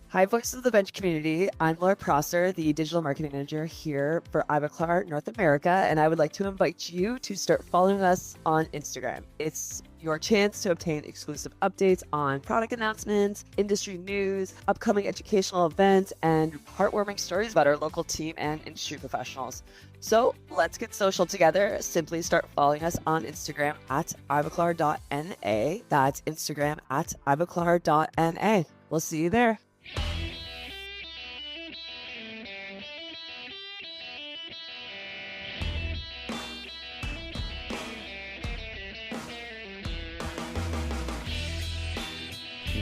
Hi, Voices of the Bench community. I'm Laura Prosser, the digital marketing manager here for Ivoclar North America, and I would like to invite you to start following us on Instagram. It's your chance to obtain exclusive updates on product announcements, industry news, upcoming educational events, and heartwarming stories about our local team and industry professionals. So let's get social together. Simply start following us on Instagram at ivoclar.na. That's Instagram at ivoclar.na. We'll see you there.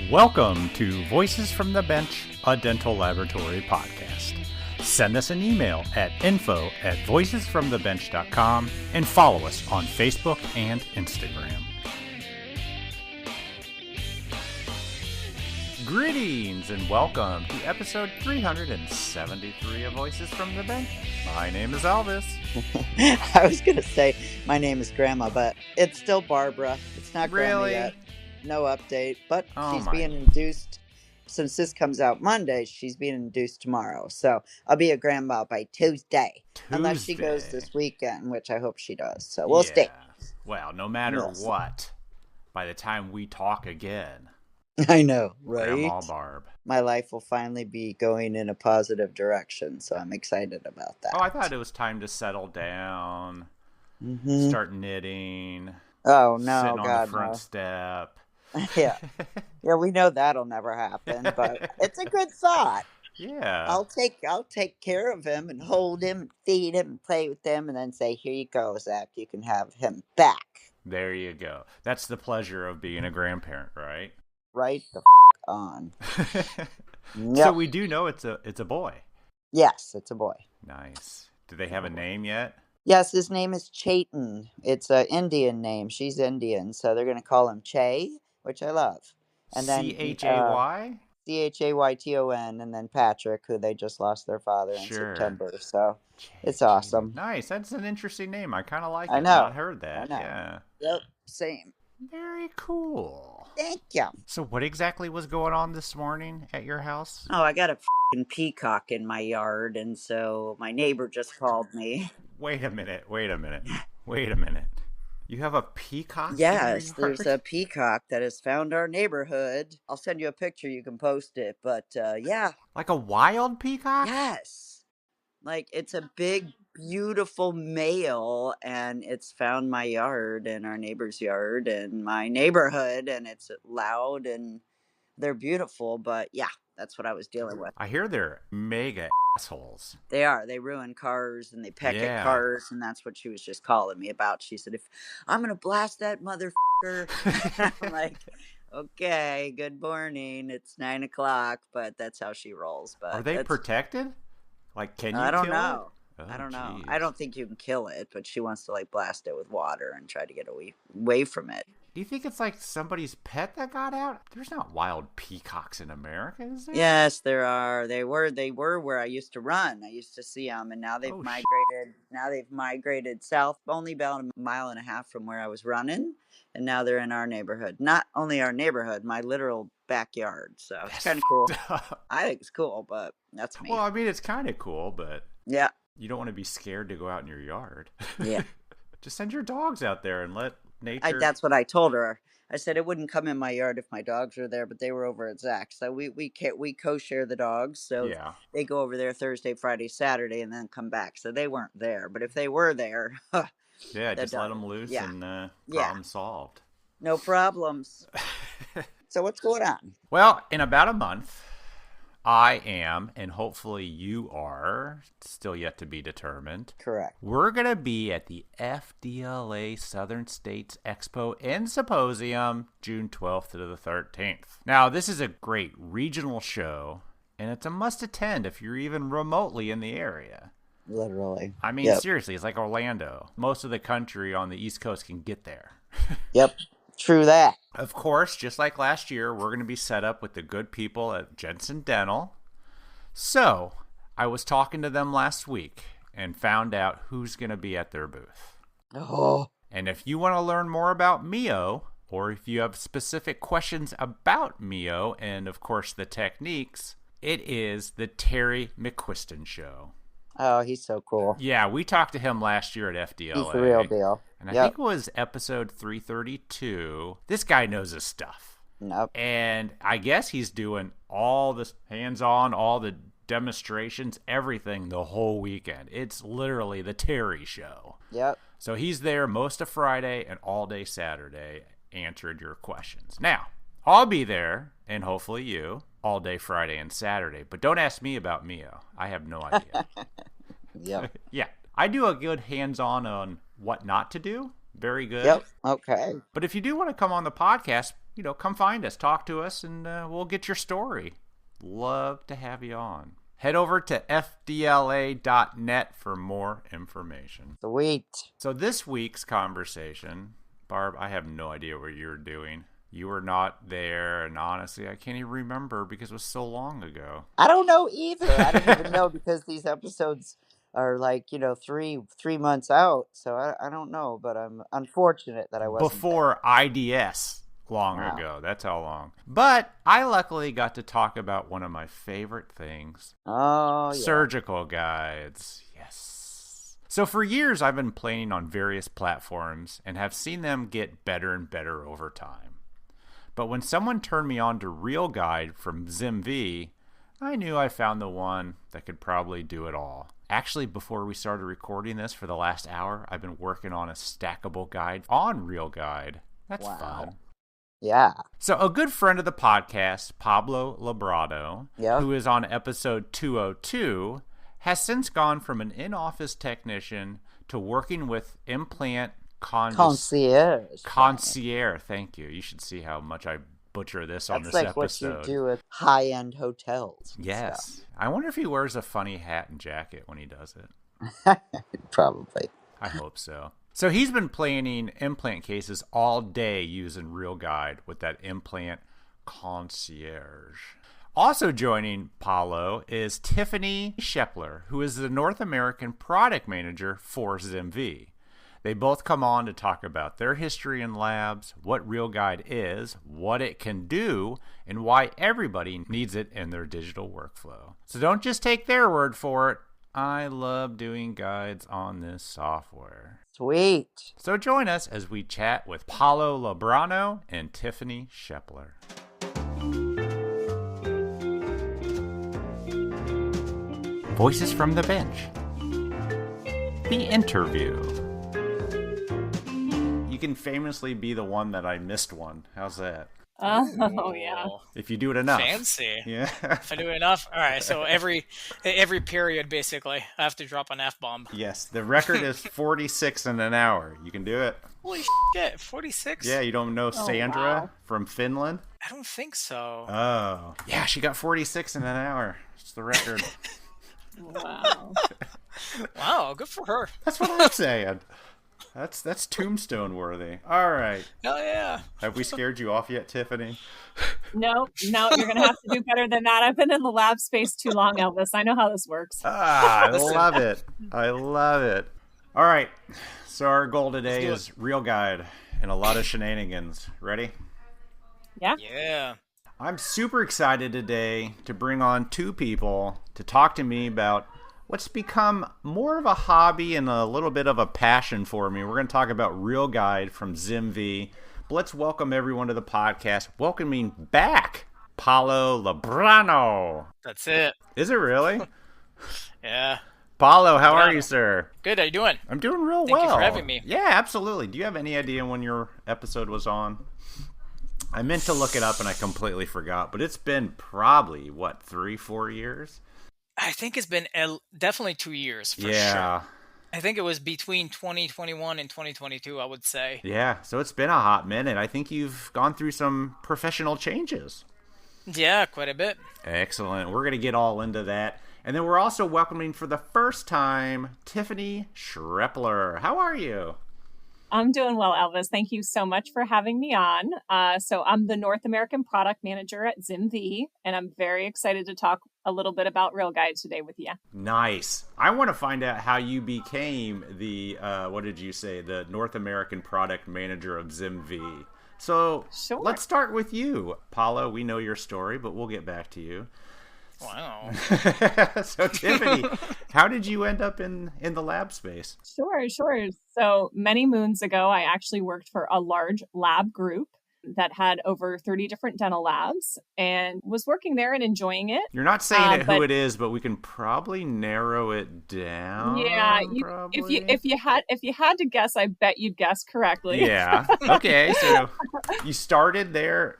Welcome to Voices from the Bench, a dental laboratory podcast. Send us an email at info@voicesfromthebench.com and follow us on Facebook and Instagram. Greetings and welcome to episode 373 of Voices from the Bench. My name is Elvis. I was going to say my name is Grandma, but it's still Barbara. It's not Grandma yet. No update, but she's being induced. Since this comes out Monday, she's being induced tomorrow. So I'll be a grandma by Tuesday. Unless she goes this weekend, which I hope she does. So we'll stay. Well, no matter what, by the time we talk again. I know, right? Grandma Barb. My life will finally be going in a positive direction, so I'm excited about that. Oh, I thought it was time to settle down, start knitting. Oh, no, sitting God, on the front no. step. Yeah, we know that'll never happen, but it's a good thought. Yeah, I'll take care of him and hold him, and feed him, and play with him, and then say, "Here you go, Zach. You can have him back." There you go. That's the pleasure of being a grandparent, right? Right the on. Yep. So we do know it's a boy. Yes, it's a boy. Nice. Do they have a name yet? Yes, his name is Chaitan. It's an Indian name. She's Indian, so they're going to call him Che, which I love. And then Chay? Chayton, and then Patrick, who they just lost their father in September. So it's awesome. Nice. That's an interesting name. I kind of like it. I know. I've not heard that. I know. Yeah. Yep. Same. Very cool. Thank you. So what exactly was going on this morning at your house? Oh, I got a peacock in my yard, and so my neighbor just called me. Wait a minute. You have a peacock? Yes, there's a peacock that has found our neighborhood. I'll send you a picture. You can post it. But yeah. Like a wild peacock? Yes. Like it's a big, beautiful male, and it's found my yard and our neighbor's yard and my neighborhood, and it's loud and they're beautiful. But yeah, that's what I was dealing with. I hear they're mega assholes. They are. They ruin cars and they peck at cars, and that's what she was just calling me about. She said, "If I'm gonna blast that motherfucker," I'm like, "Okay, good morning. It's 9:00," but that's how she rolls. But are they protected? Like, can you? I don't know. Oh, I don't know. geez. I don't think you can kill it, but she wants to like blast it with water and try to get away from it. Do you think it's like somebody's pet that got out? There's not wild peacocks in America, is there? Yes, there are. They were where I used to run. I used to see them, and now they've migrated. Now they've migrated south, only about a mile and a half from where I was running, and now they're in our neighborhood. Not only our neighborhood, my literal backyard. So it's kind of cool. I think it's cool, but that's me. Well, I mean, it's kind of cool, but yeah, you don't want to be scared to go out in your yard. Yeah, just send your dogs out there and let nature. That's what I told her. I said it wouldn't come in my yard if my dogs were there, but they were over at Zach's. So we co-share the dogs. So yeah, they go over there Thursday, Friday, Saturday, and then come back. So they weren't there. But if they were there, yeah, just let them loose and problem solved. No problems. So what's going on? Well, in about a month, I am, and hopefully you are, still yet to be determined. Correct. We're going to be at the FDLA Southern States Expo and Symposium, June 12th to the 13th. Now, this is a great regional show, and it's a must attend if you're even remotely in the area. Literally. I mean, seriously, it's like Orlando. Most of the country on the East Coast can get there. Yep. True that. Of course, just like last year, we're going to be set up with the good people at Jensen Dental. So, I was talking to them last week and found out who's going to be at their booth. Oh. And if you want to learn more about Mio, or if you have specific questions about Mio and, of course, the techniques, It is the Terry McQuiston Show. Oh, he's so cool. Yeah, we talked to him last year at FDLA. He's the real deal. And I think it was episode 332. This guy knows his stuff. Nope. And I guess he's doing all the hands-on, all the demonstrations, everything the whole weekend. It's literally the Terry Show. Yep. So he's there most of Friday and all day Saturday, answered your questions. Now, I'll be there, and hopefully you, all day Friday and Saturday. But don't ask me about Mio. I have no idea. Yep. Yeah. I do a good hands-on on what not to do. Very good. Yep. Okay. But if you do want to come on the podcast, come find us, talk to us, and we'll get your story. Love to have you on. Head over to fdla.net for more information. Sweet. So this week's conversation, Barb, I have no idea what you're doing. You were not there, and honestly, I can't even remember because it was so long ago. I don't know either. I don't even know because these episodes are like, 3 months out. So I don't know, but I'm unfortunate that I wasn't Before there. IDS long ago. That's how long. But I luckily got to talk about one of my favorite things. Oh, yeah. Surgical guides. Yes. So for years, I've been planning on various platforms and have seen them get better and better over time. But when someone turned me on to RealGuide from ZimVie, I knew I found the one that could probably do it all. Actually, before we started recording this for the last hour, I've been working on a stackable guide on RealGuide. That's fun. Yeah. So a good friend of the podcast, Paolo Lubrano, who is on episode 202, has since gone from an in-office technician to working with Implant Concierge. Thank you. You should see how much I butcher this on this episode. That's like what you do with high-end hotels. Yes. Stuff. I wonder if he wears a funny hat and jacket when he does it. Probably. I hope so. So he's been planning implant cases all day using RealGuide with that Implant Concierge. Also joining Paolo is Tiffany Schreppler, who is the North American product manager for ZimVie. They both come on to talk about their history in labs, what RealGuide is, what it can do, and why everybody needs it in their digital workflow. So don't just take their word for it. I love doing guides on this software. Sweet. So join us as we chat with Paolo Lubrano and Tiffany Schreppler. Voices from the bench. The interview. You can famously be the one that I missed one. How's that? Oh, yeah. If you do it enough. Fancy. Yeah. If I do it enough. All right. So every period, basically, I have to drop an F-bomb. Yes. The record is 46 in an hour. You can do it. Holy shit. 46? Yeah. You don't know Sandra from Finland? I don't think so. Oh. Yeah. She got 46 in an hour. It's the record. Wow. Wow. Good for her. That's what I'm saying. That's tombstone worthy. All right. Hell yeah. Have we scared you off yet, Tiffany? No, you're going to have to do better than that. I've been in the lab space too long, Elvis. I know how this works. I love it. I love it. All right. So our goal today is RealGuide and a lot of shenanigans. Ready? Yeah. Yeah. I'm super excited today to bring on two people to talk to me about what's become more of a hobby and a little bit of a passion for me. We're going to talk about RealGuide from ZimVie. But let's welcome everyone to the podcast. Welcoming back Paolo Lubrano. That's it. Is it really? Yeah. Paolo, how are you, sir? Good. How you doing? I'm doing real well. Thank you for having me. Yeah, absolutely. Do you have any idea when your episode was on? I meant to look it up and I completely forgot, but it's been probably, 3-4 years? I think it's been definitely 2 years for sure. I think it was between 2021 and 2022, I would say. Yeah, so it's been a hot minute. I think you've gone through some professional changes. Yeah, quite a bit. Excellent. We're going to get all into that. And then we're also welcoming for the first time Tiffany Schreppler. How are you? I'm doing well, Elvis. Thank you so much for having me on. So I'm the North American product manager at ZimVie, and I'm very excited to talk a little bit about RealGuide today with you. Nice. I want to find out how you became the, the North American product manager of ZimVie. So Sure. Let's start with you, Paolo. We know your story, but we'll get back to you. Wow. So Tiffany, how did you end up in the lab space? Sure. So many moons ago, I actually worked for a large lab group that had over 30 different dental labs and was working there and enjoying it. You're not saying who it is, but we can probably narrow it down. Yeah, if you had to guess, I bet you'd guess correctly. Yeah. Okay. So you started there.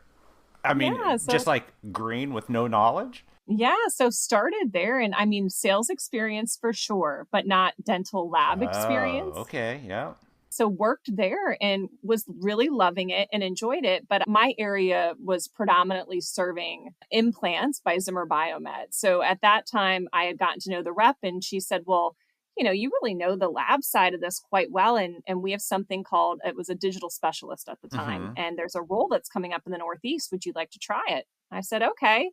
I mean, just like green with no knowledge. Yeah, so started there, and I mean, sales experience for sure, but not dental lab experience. Okay, yeah. So worked there and was really loving it and enjoyed it. But my area was predominantly serving implants by Zimmer Biomet. So at that time, I had gotten to know the rep, and she said, well, you know, you really know the lab side of this quite well. And we have something called, it was a digital specialist at the time. And there's a role that's coming up in the Northeast. Would you like to try it? I said, okay.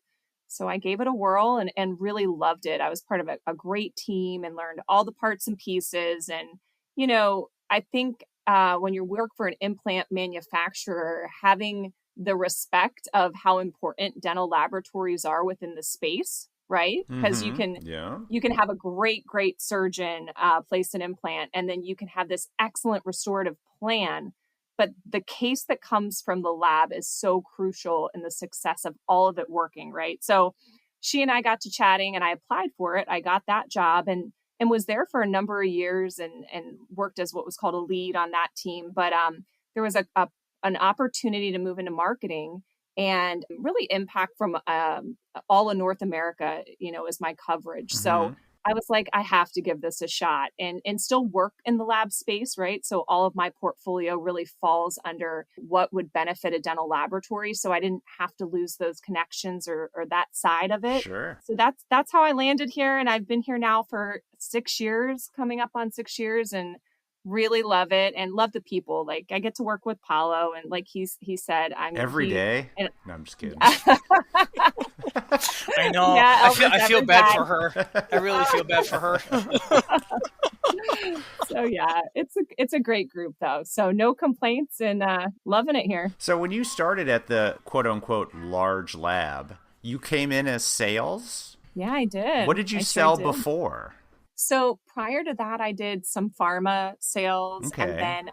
So I gave it a whirl and really loved it. I was part of a great team and learned all the parts and pieces. And, you know, I think when you work for an implant manufacturer, having the respect of how important dental laboratories are within the space, right? Because you can have a great surgeon place an implant, and then you can have this excellent restorative plan. But the case that comes from the lab is so crucial in the success of all of it working, right? So she and I got to chatting, and I applied for it. I got that job and was there for a number of years and worked as what was called a lead on that team. But there was an opportunity to move into marketing and really impact from all of North America, you know, is my coverage. So I was like, I have to give this a shot and still work in the lab space, right? So all of my portfolio really falls under what would benefit a dental laboratory. So I didn't have to lose those connections or that side of it. Sure. So that's how I landed here. And I've been here now for 6 years, coming up on 6 years, and really love it and love the people. Like I get to work with Paolo, and like he said, every day. No, I'm just kidding. I know. Yeah, I feel bad for her. I really feel bad for her. So yeah, it's a great group though. So no complaints and loving it here. So when you started at the quote unquote large lab, you came in as sales? Yeah, I did. What did you sell before? So prior to that, I did some pharma sales, and then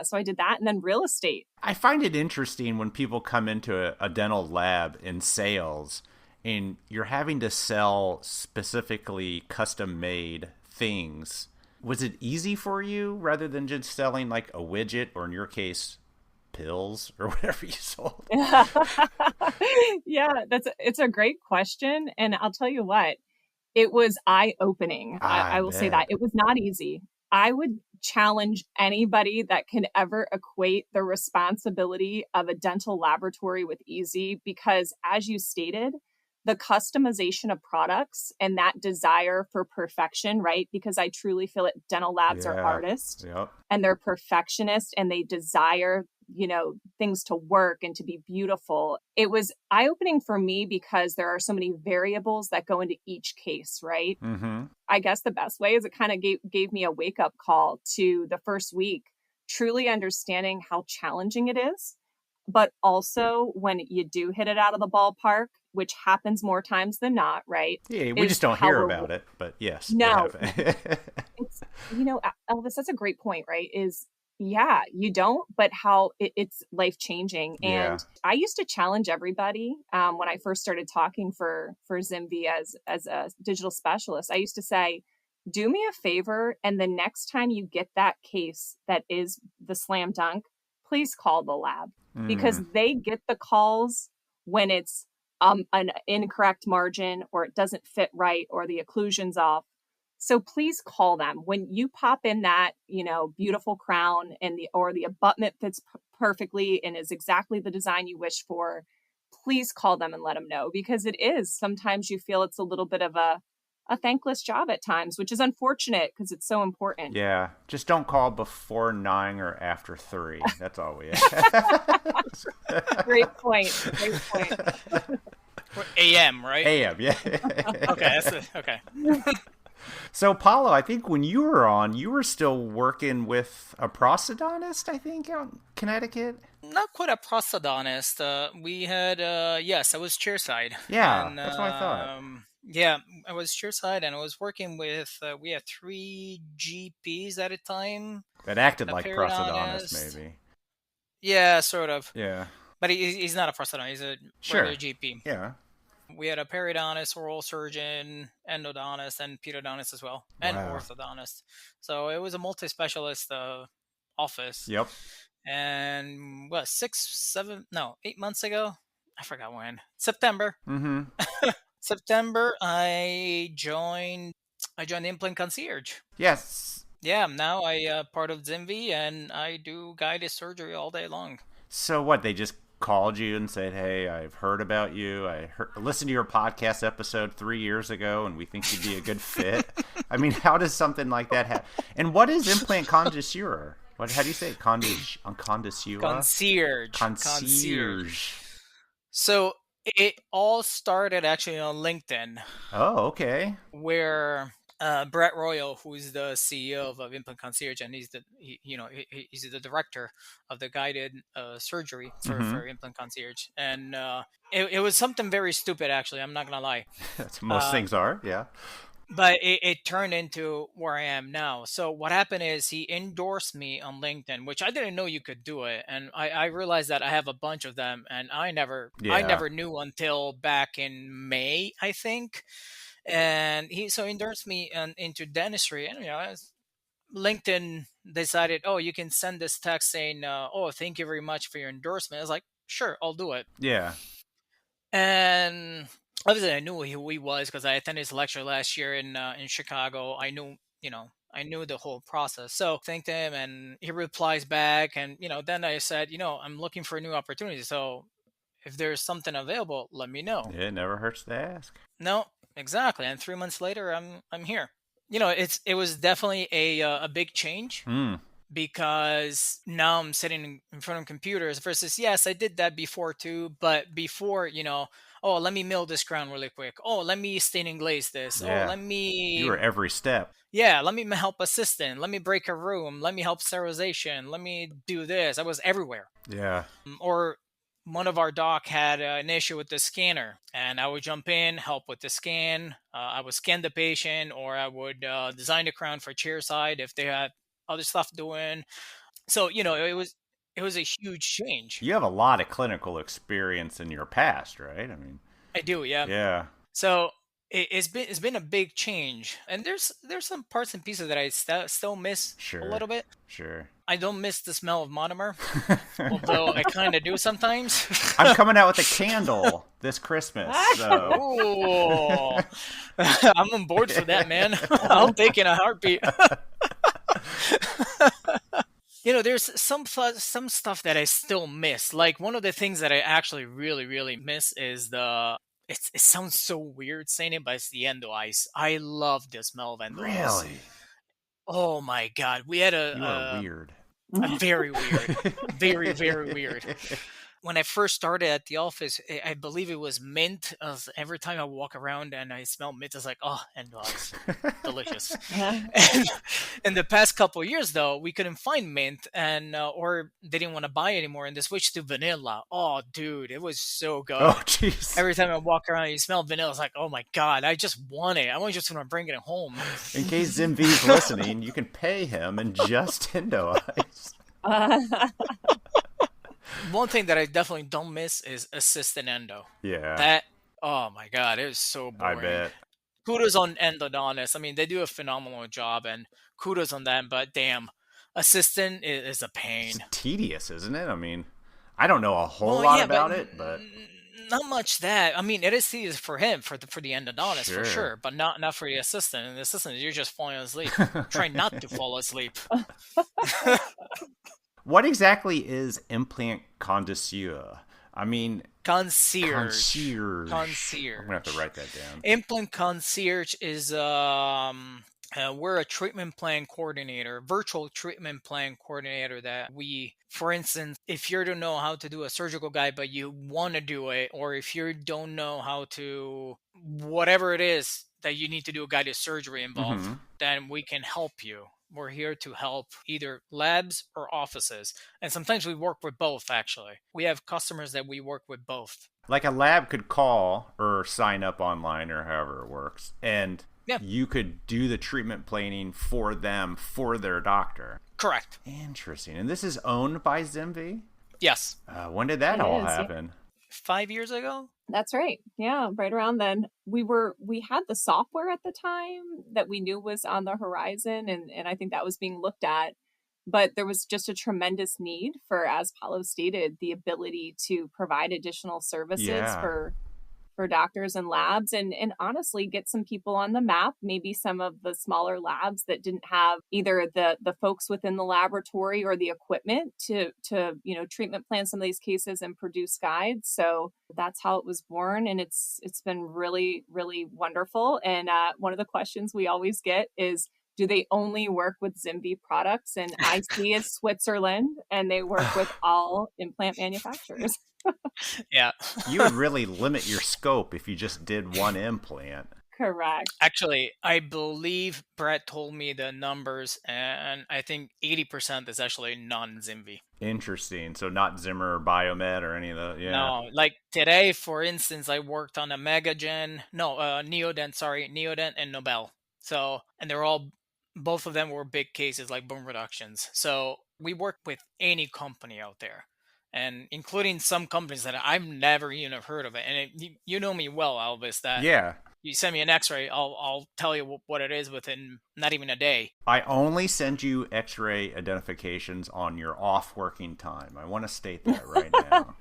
so I did that, and then real estate. I find it interesting when people come into a dental lab in sales and you're having to sell specifically custom-made things. Was it easy for you rather than just selling like a widget, or in your case, pills or whatever you sold? Yeah, it's a great question, and I'll tell you what. It was eye-opening. I will say that. It was not easy. I would challenge anybody that can ever equate the responsibility of a dental laboratory with easy, because as you stated, the customization of products and that desire for perfection, right? Because I truly feel that dental labs are artists and they're perfectionists, and they desire, you know, things to work and to be beautiful. It was eye-opening for me because there are so many variables that go into each case, right? I guess the best way is it kind of gave me a wake-up call to the first week, truly understanding how challenging it is, but also when you do hit it out of the ballpark, which happens more times than not, right? Yeah, we just don't hear about it, but yes. No. It's, you know, Elvis, that's a great point, right? Yeah, you don't, but how it's life-changing. And I used to challenge everybody when I first started talking for ZimVie as a digital specialist. I used to say, do me a favor, and the next time you get that case that is the slam dunk, please call the lab, because they get the calls when it's an incorrect margin, or it doesn't fit right, or the occlusion's off. So please call them when you pop in that, you know, beautiful crown and the abutment fits perfectly and is exactly the design you wish for. Please call them and let them know, because it is sometimes you feel it's a little bit of a thankless job at times, which is unfortunate because it's so important. Yeah. Just don't call before 9 or after 3. That's all we ask. Great point. AM, right? AM, yeah. Okay. Okay. So, Paulo, I think when you were on, you were still working with a prosthodontist, I think, out in Connecticut. Not quite a prosthodontist. We had, yes, I was chairside. Yeah, And that's what I thought. yeah, I was chairside and I was working with, we had 3 GPs at a time. That acted A like prosthodontist, maybe. Yeah, sort of. Yeah. But he's not a prosthodontist, he's a regular GP. Yeah. We had a periodontist, oral surgeon, endodontist, and pedodontist as well, and orthodontist. So it was a multi-specialist office. Yep. And 8 months ago, I forgot when. September. Mm-hmm. September, I joined Implant Concierge. Yes. Yeah, now I part of ZimVie, and I do guided surgery all day long. So what? They just called you and said, "Hey, I've heard about you. Listened to your podcast episode 3 years ago, and we think you'd be a good fit." I mean, how does something like that happen? And what is Implant Concierge? How do you say it? Concierge. Concierge. So it all started actually on LinkedIn. Oh, okay. Where Brett Royal, who's the CEO of Implant Concierge, and he's the director of the guided surgery for Implant Concierge, and it was something very stupid. Actually, I'm not gonna lie. That's most things are, yeah. But it turned into where I am now. So what happened is he endorsed me on LinkedIn, which I didn't know you could do it. And I realized that I have a bunch of them, and I never knew until back in May, I think. And he endorsed me into dentistry. And, LinkedIn decided, oh, you can send this text saying, oh, thank you very much for your endorsement. I was like, sure, I'll do it. Yeah. And obviously, I knew who he was because I attended his lecture last year in Chicago. I knew the whole process. So thanked him, and he replies back, and then I said, I'm looking for a new opportunity. So if there's something available, let me know. It never hurts to ask. No, exactly. And 3 months later, I'm here. It was definitely a big change. Because now I'm sitting in front of computers versus, yes, I did that before too. But before, oh, let me mill this crown really quick. Oh, let me stain and glaze this. Yeah. Oh, let me... You were every step. Yeah, let me help assistant. Let me break a room. Let me help sterilization. Let me do this. I was everywhere. Yeah. Or one of our doc had an issue with the scanner, and I would jump in, help with the scan. I would scan the patient, or I would design the crown for chairside if they had other stuff doing. So, it was a huge change. You have a lot of clinical experience in your past, right? I mean, I do, yeah. Yeah. So it's been a big change, and there's some parts and pieces that I still miss a little bit. Sure. I don't miss the smell of monomer, although I kind of do sometimes. I'm coming out with a candle this Christmas. So. Ooh. I'm on board for that, man. I'll take it in a heartbeat. There's some stuff that I still miss. Like, one of the things that I actually really, really miss is it sounds so weird saying it, but it's the endo ice. I love the smell of endo ice. Really? Oh my God. We had You are weird. Very weird. Very, very weird. When I first started at the office, I believe it was mint. Every time I walk around and I smell mint, it's like, oh, endo ice. Delicious. And in the past couple of years, though, we couldn't find mint, and or they didn't want to buy it anymore, and they switched to vanilla. Oh, dude, it was so good. Oh, jeez. Every time I walk around, you smell vanilla. It's like, oh my God, I just want it. I just want to bring it home. In case ZimVie's listening, you can pay him in just endo ice. One thing that I definitely don't miss is assistant endo. Yeah. Oh my God, it was so boring. I bet. Kudos on endodontists. I mean, they do a phenomenal job, and kudos on them, but damn, assistant is a pain. It's tedious, isn't it? I mean, I don't know a whole lot about it, but... Not much that. I mean, it is tedious for him, for the endodontist, for sure, but not for the assistant. And the assistant, you're just falling asleep. Try not to fall asleep. What exactly is Implant Concierge? I mean... Concierge. I'm going to have to write that down. Implant Concierge is... we're a treatment plan coordinator, virtual treatment plan coordinator that we, for instance, if you don't know how to do a surgical guide, but you want to do it, or if you don't know how to, whatever it is, that you need to do a guided surgery involved, Mm-hmm. then we can help you. We're here to help either labs or offices. And sometimes we work with both, actually. We have customers that we work with both. Like a lab could call or sign up online or however it works, and you could do the treatment planning for them, for their doctor. Correct. Interesting. And this is owned by ZimVie? Yes. When did that all happen? 5 years ago? That's right. Yeah, right around then. We had the software at the time that we knew was on the horizon, and I think that was being looked at. But there was just a tremendous need for, as Paolo stated, the ability to provide additional services for doctors and labs, and honestly get some people on the map. Maybe some of the smaller labs that didn't have either the folks within the laboratory or the equipment to treatment plan some of these cases and produce guides. So that's how it was born, and it's been really, really wonderful. And one of the questions we always get is, do they only work with ZimVie products? And IC is Switzerland, and they work with all implant manufacturers. Yeah. You would really limit your scope if you just did one implant. Correct. Actually, I believe Brett told me the numbers, and I think 80% is actually non-ZimVie. Interesting. So not Zimmer or Biomed or any of the, No, like today, for instance, I worked on a Neodent and Nobel. So, and both of them were big cases like bone reductions. So we work with any company out there, and including some companies that I've never even heard of it. And you know me well, Elvis, that you send me an x-ray, I'll tell you what it is within not even a day. I only send you x-ray identifications on your off working time. I want to state that right now.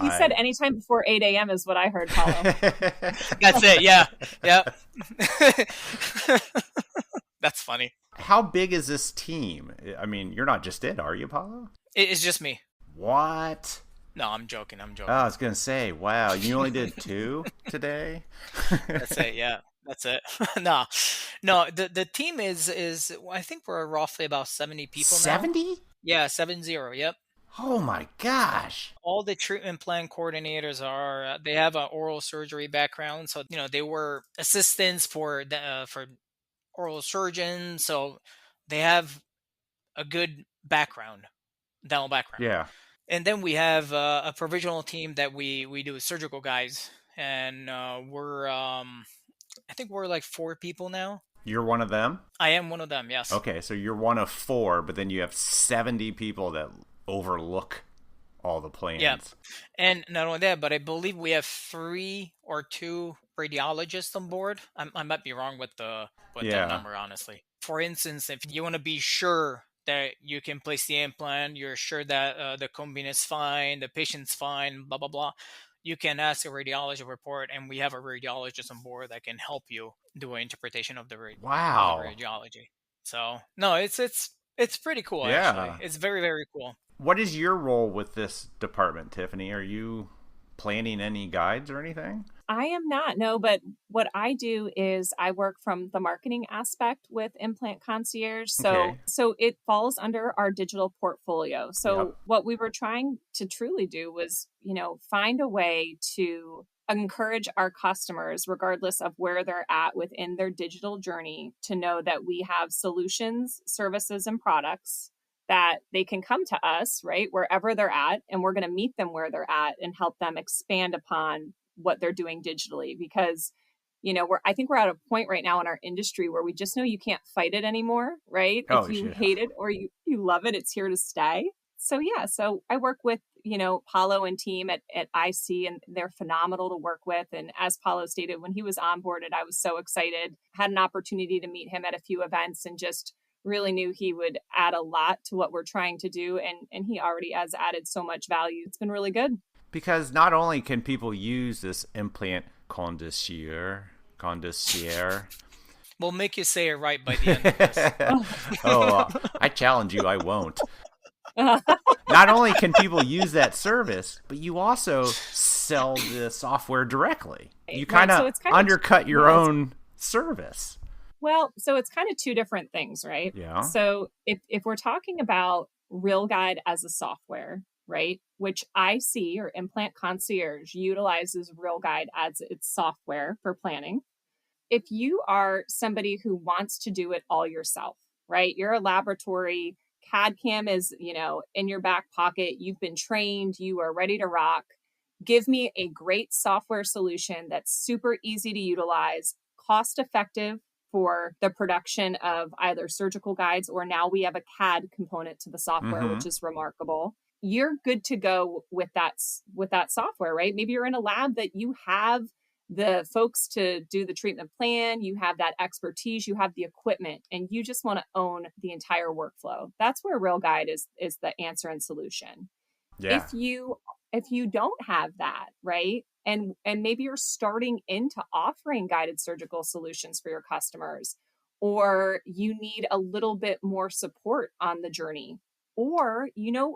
You said anytime before 8 a.m. is what I heard, Paolo. That's it. Yeah. That's funny. How big is this team? I mean, you're not just it, are you, Paolo? It's just me. What? No, I'm joking. Oh, I was going to say, wow, you only did 2 today? That's it, yeah. That's it. No, the team is I think we're roughly about 70 people now. 70? Yeah, 70, yep. Oh my gosh. All the treatment plan coordinators they have an oral surgery background. So, they were assistants for oral surgeons. So they have a good dental background. Yeah. And then we have a provisional team that we do surgical guys. And I think we're like 4 people now. You're one of them? I am one of them, yes. Okay, so you're one of 4, but then you have 70 people that overlook all the plans. Yeah, and not only that, but I believe we have 3 or 2 radiologists on board. I might be wrong with that number, honestly. For instance, if you want to be sure that you can place the implant, you're sure that the combing is fine, the patient's fine, blah, blah, blah, you can ask a radiology report, and we have a radiologist on board that can help you do an interpretation of the radiology. So, no, it's pretty cool, actually. It's very, very cool. What is your role with this department, Tiffany? Are you planning any guides or anything? I am not, no, but what I do is I work from the marketing aspect with Implant Concierge. So it falls under our digital portfolio. So what we were trying to truly do was, find a way to encourage our customers, regardless of where they're at within their digital journey, to know that we have solutions, services, and products that they can come to us, right, wherever they're at, and we're going to meet them where they're at and help them expand upon what they're doing digitally. Because, I think we're at a point right now in our industry where we just know you can't fight it anymore, right? If you hate it or you love it, it's here to stay. So I work with, Paolo and team at IC, and they're phenomenal to work with. And as Paolo stated, when he was onboarded, I was so excited, had an opportunity to meet him at a few events, and just really knew he would add a lot to what we're trying to do. And he already has added so much value. It's been really good. Because not only can people use this Implant Concierge, we'll make you say it right by the end of this. I challenge you, I won't. Not only can people use that service, but you also sell the software directly. You kind of undercut your own service. Well, so it's kind of 2 different things, right? Yeah. So if we're talking about RealGuide as a software, right, which IC or Implant Concierge utilizes RealGuide as its software for planning. if you are somebody who wants to do it all yourself, right? You're a laboratory, CAD CAM is, in your back pocket, you've been trained, you are ready to rock. Give me a great software solution that's super easy to utilize, cost effective for the production of either surgical guides, or now we have a CAD component to the software, which is remarkable. You're good to go with that software, right? Maybe you're in a lab that you have the folks to do the treatment plan, you have that expertise, you have the equipment, and you just want to own the entire workflow. That's where RealGuide is the answer and solution. Yeah. If you don't have that, right? And maybe you're starting into offering guided surgical solutions for your customers, or you need a little bit more support on the journey. Or,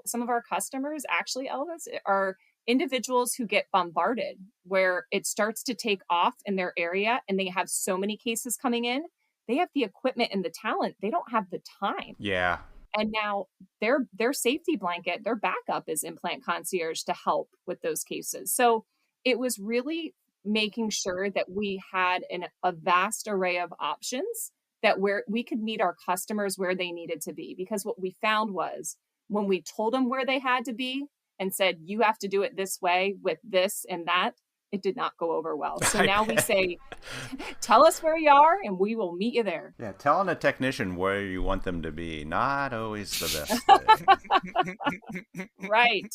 some of our customers actually, Elvis, are individuals who get bombarded where it starts to take off in their area and they have so many cases coming in. They have the equipment and the talent. They don't have the time. Yeah. And now their safety blanket, their backup is Implant Concierge to help with those cases. So it was really making sure that we had a vast array of options that where we could meet our customers where they needed to be. Because what we found was when we told them where they had to be and said, you have to do it this way with this and that, it did not go over well. So now we say, tell us where you are and we will meet you there. Yeah, telling a technician where you want them to be, not always the best thing. Right.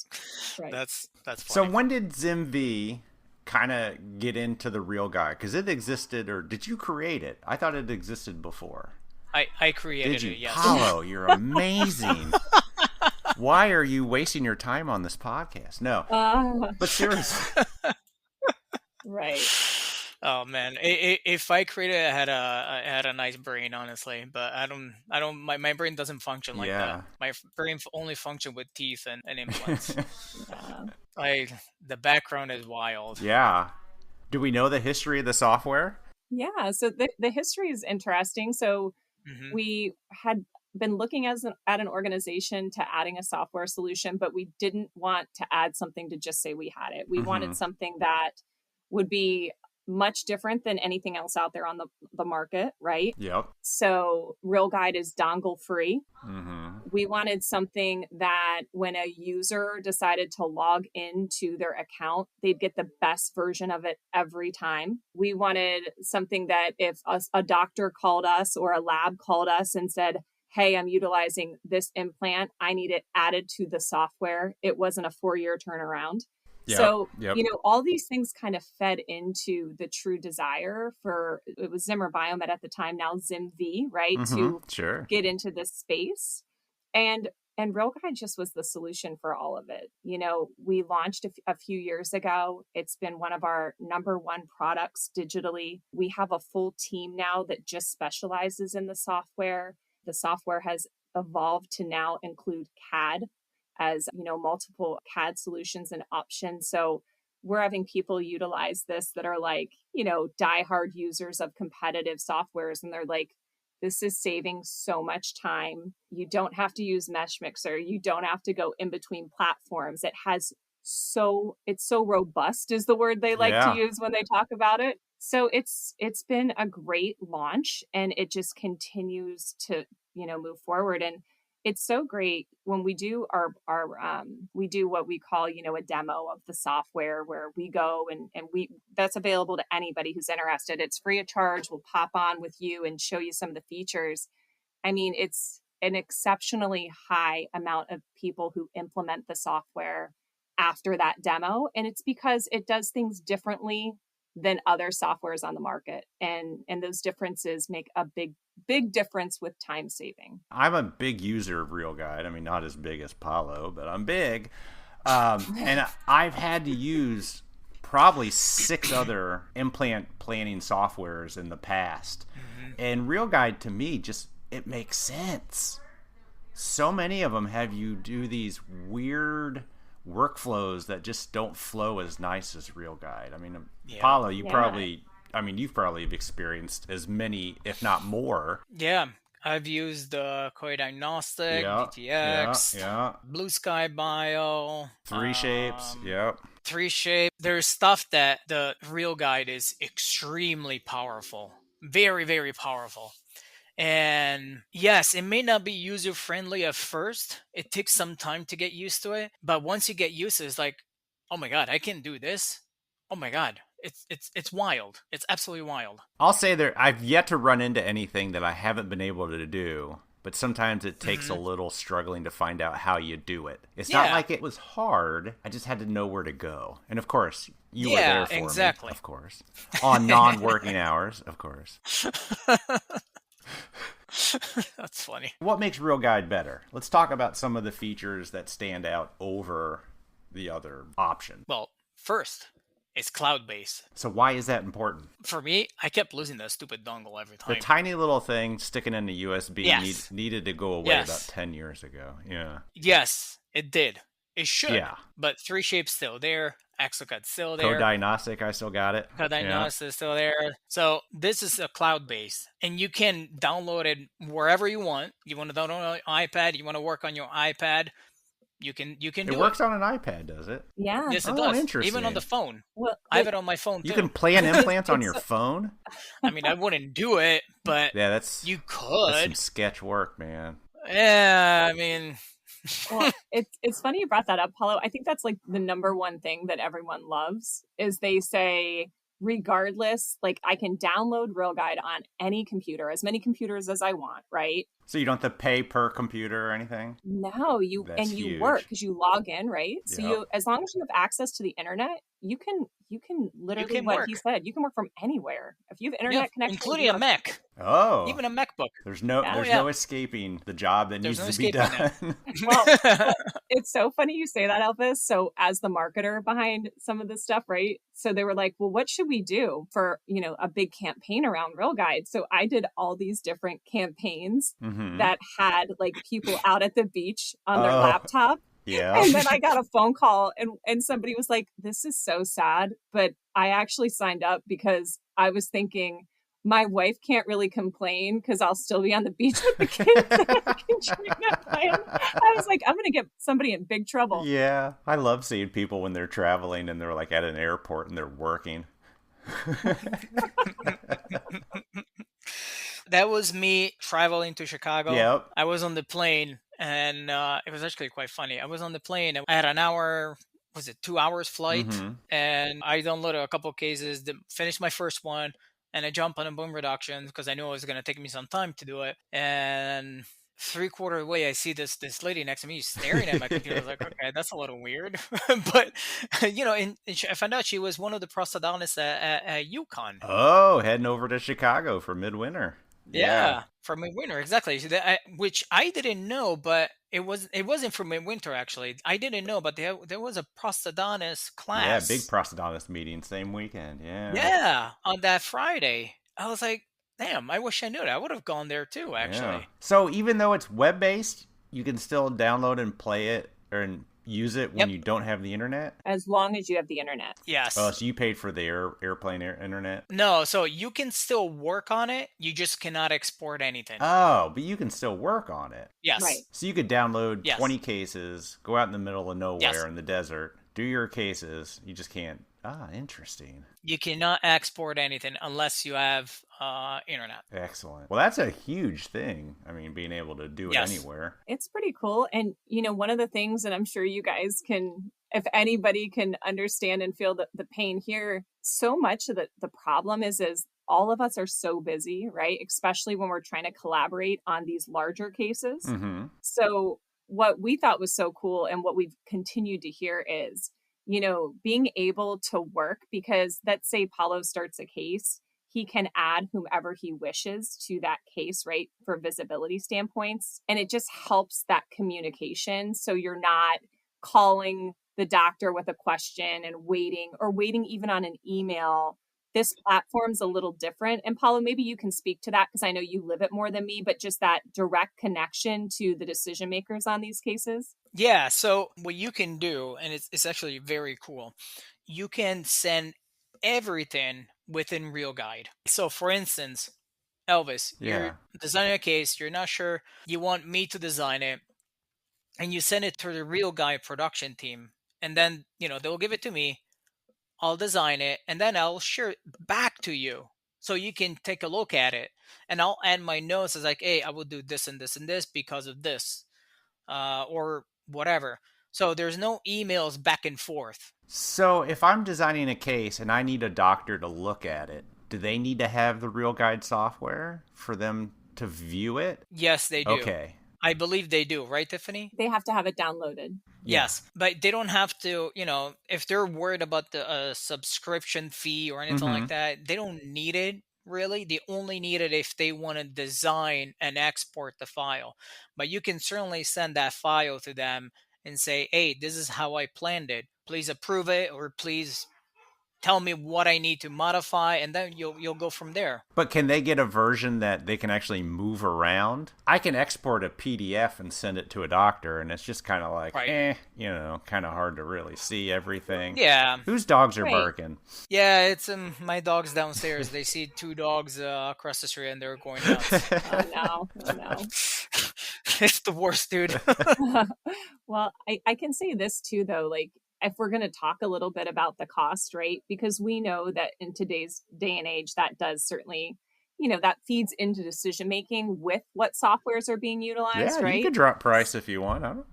That's funny. So when did ZimVie kind of get into the RealGuide? Because it existed, or did you create it? I thought it existed before. I created it, yes. Paolo, you're amazing. Why are you wasting your time on this podcast? No. But seriously. Right. Oh man, if I created it, I had a nice brain, honestly. But I don't. My brain doesn't function like that. My brain only function with teeth and implants. The background is wild. Yeah. Do we know the history of the software? Yeah. So the history is interesting. So we had been looking at an organization to adding a software solution, but we didn't want to add something to just say we had it. We wanted something that would be much different than anything else out there on the market, right? Yep. So RealGuide is dongle free. We wanted something that when a user decided to log into their account, they'd get the best version of it every time. We wanted something that if a doctor called us or a lab called us and said, hey, I'm utilizing this implant, I need it added to the software, it wasn't a 4-year turnaround. Yep, so, yep. All these things kind of fed into the true desire for, it was Zimmer Biomet at the time, now ZimVie, right? To get into this space. And RealGuide just was the solution for all of it. We launched a few years ago. It's been one of our number one products digitally. We have a full team now that just specializes in the software. The software has evolved to now include CAD as, multiple CAD solutions and options. So we're having people utilize this that are like, diehard users of competitive softwares. And they're like, this is saving so much time. You don't have to use Mesh Mixer. You don't have to go in between platforms. It's so robust is the word they like to use when they talk about it. So it's been a great launch, and it just continues to, move forward. And it's so great when we do we do what we call, a demo of the software where we go and that's available to anybody who's interested. It's free of charge. We'll pop on with you and show you some of the features. I mean, it's an exceptionally high amount of people who implement the software after that demo. And it's because it does things differently than other softwares on the market. And those differences make a big difference with time saving. I'm a big user of RealGuide. I mean, not as big as Paolo, but I'm big. And I've had to use probably 6 other implant planning softwares in the past. And RealGuide to me it makes sense. So many of them have you do these weird workflows that just don't flow as nice as RealGuide. I mean, Paolo, you've probably experienced as many, if not more. Yeah. I've used Core Diagnostic, DTX, Blue Sky Bio, 3Shapes. 3Shape. There's stuff that the RealGuide is extremely powerful. Very, very powerful. And yes, it may not be user friendly at first. It takes some time to get used to it. But once you get used to it, it's like, oh my God, I can do this. Oh my God. It's wild. It's absolutely wild. I'll say I've yet to run into anything that I haven't been able to do, but sometimes it takes a little struggling to find out how you do it. It's not like it was hard. I just had to know where to go. And of course, you were there for me, of course. On non-working hours, of course. That's funny. What makes RealGuide better? Let's talk about some of the features that stand out over the other option. Well, first, it's cloud-based. So why is that important? For me, I kept losing that stupid dongle every time. The tiny little thing sticking in the USB needed to go away about 10 years ago. Yeah. Yes, it did. It should. Yeah. But 3Shape's still there. Exocut's still there. Co-Diagnostic, I still got it. Co-Diagnostic is still there. So this is a cloud-based. And you can download it wherever you want. You want to download it on an iPad. You want to work on your iPad. You can do it. It works on an iPad, does it? Yeah. Yes, it does. Interesting. Even on the phone. Well, I have it on my phone too. You can plan implants on your phone? I mean, I wouldn't do it, but you could. That's some sketch work, man. Yeah, I mean... Well, it's funny you brought that up, Paulo. I think that's like the number one thing that everyone loves is they say, regardless, like I can download RealGuide on any computer, as many computers as I want, right? So you don't have to pay per computer or anything? No, you work because you log in, right? So you, as long as you have access to the internet, you can literally he said, you can work from anywhere. If you have internet connection, including a Mac. Oh, even a MacBook. There's no escaping the job that needs to be done. Well, it's so funny you say that, Elvis. So as the marketer behind some of this stuff, right? So they were like, well, what should we do for, a big campaign around RealGuide? So I did all these different campaigns that had like people out at the beach on their laptop. Yeah. And then I got a phone call and somebody was like, this is so sad, but I actually signed up because I was thinking my wife can't really complain because I'll still be on the beach with the kids. I was like, I'm going to get somebody in big trouble. Yeah. I love seeing people when they're traveling and they're like at an airport and they're working. That was me traveling to Chicago. Yep. I was on the plane and it was actually quite funny. I was on the plane. I had an hour, 2 hours flight? And I downloaded a couple of cases, finished my first one, and I jumped on a boom reduction because I knew it was going to take me some time to do it. And 3/4 way, I see this lady next to me staring at my computer. I was like, okay, that's a little weird. But, and I found out she was one of the prosthodontists at UConn. Oh, heading over to Chicago for midwinter. Yeah, for midwinter, exactly. Which I didn't know, but it wasn't for midwinter actually. I didn't know, but there was a prosthodontist class. Yeah, big prosthodontist meeting same weekend. Yeah. Yeah, on that Friday. I was like, damn, I wish I knew that. I would have gone there too, actually. Yeah. So even though it's web-based, you can still download and play it or use it when you don't have the internet? As long as you have the internet. Yes. Oh, so you paid for the airplane internet? No, so you can still work on it. You just cannot export anything. Oh, but you can still work on it. Yes. Right. So you could download 20 cases, go out in the middle of nowhere in the desert, do your cases. You just can't. Ah, interesting. You cannot export anything unless you have internet. Excellent. Well, that's a huge thing. I mean, being able to do it anywhere. It's pretty cool. And, one of the things that I'm sure you guys can, if anybody can understand and feel the pain here, so much of the problem is all of us are so busy, right? Especially when we're trying to collaborate on these larger cases. Mm-hmm. So what we thought was so cool and what we've continued to hear is, being able to work, because let's say Paulo starts a case, he can add whomever he wishes to that case, right? For visibility standpoints. And it just helps that communication. So you're not calling the doctor with a question and waiting even on an email. This platform's a little different. And Paulo, maybe you can speak to that because I know you live it more than me, but just that direct connection to the decision makers on these cases. Yeah. So what you can do, and it's actually very cool, you can send everything within RealGuide. So for instance, Elvis, you're designing a case, you're not sure, you want me to design it, and you send it to the RealGuide production team. And then, they'll give it to me. I'll design it, and then I'll share it back to you. so you can take a look at it, and I'll add my notes as like, hey, I will do this and this and this because of this, or whatever. So there's no emails back and forth. So if I'm designing a case and I need a doctor to look at it, do they need to have the RealGuide software for them to view it? Yes, they do. Okay. I believe they do, right, Tiffany? They have to have it downloaded. Yes, but they don't have to, if they're worried about the subscription fee or anything like that, they don't need it, really. They only need it if they want to design and export the file. But you can certainly send that file to them and say, hey, this is how I planned it. Please approve it, or please tell me what I need to modify, and then you'll go from there. But can they get a version that they can actually move around? I can export a PDF and send it to a doctor, and it's just kind of like, right. Kind of hard to really see everything. Yeah. Whose dogs are barking? Yeah, it's my dogs downstairs. They see two dogs across the street, and they're going nuts. Oh, no. It's the worst, dude. Well, I can say this too, though, like, if we're going to talk a little bit about the cost, right? Because we know that in today's day and age, that does certainly, that feeds into decision making with what softwares are being utilized, right? You could drop price if you want.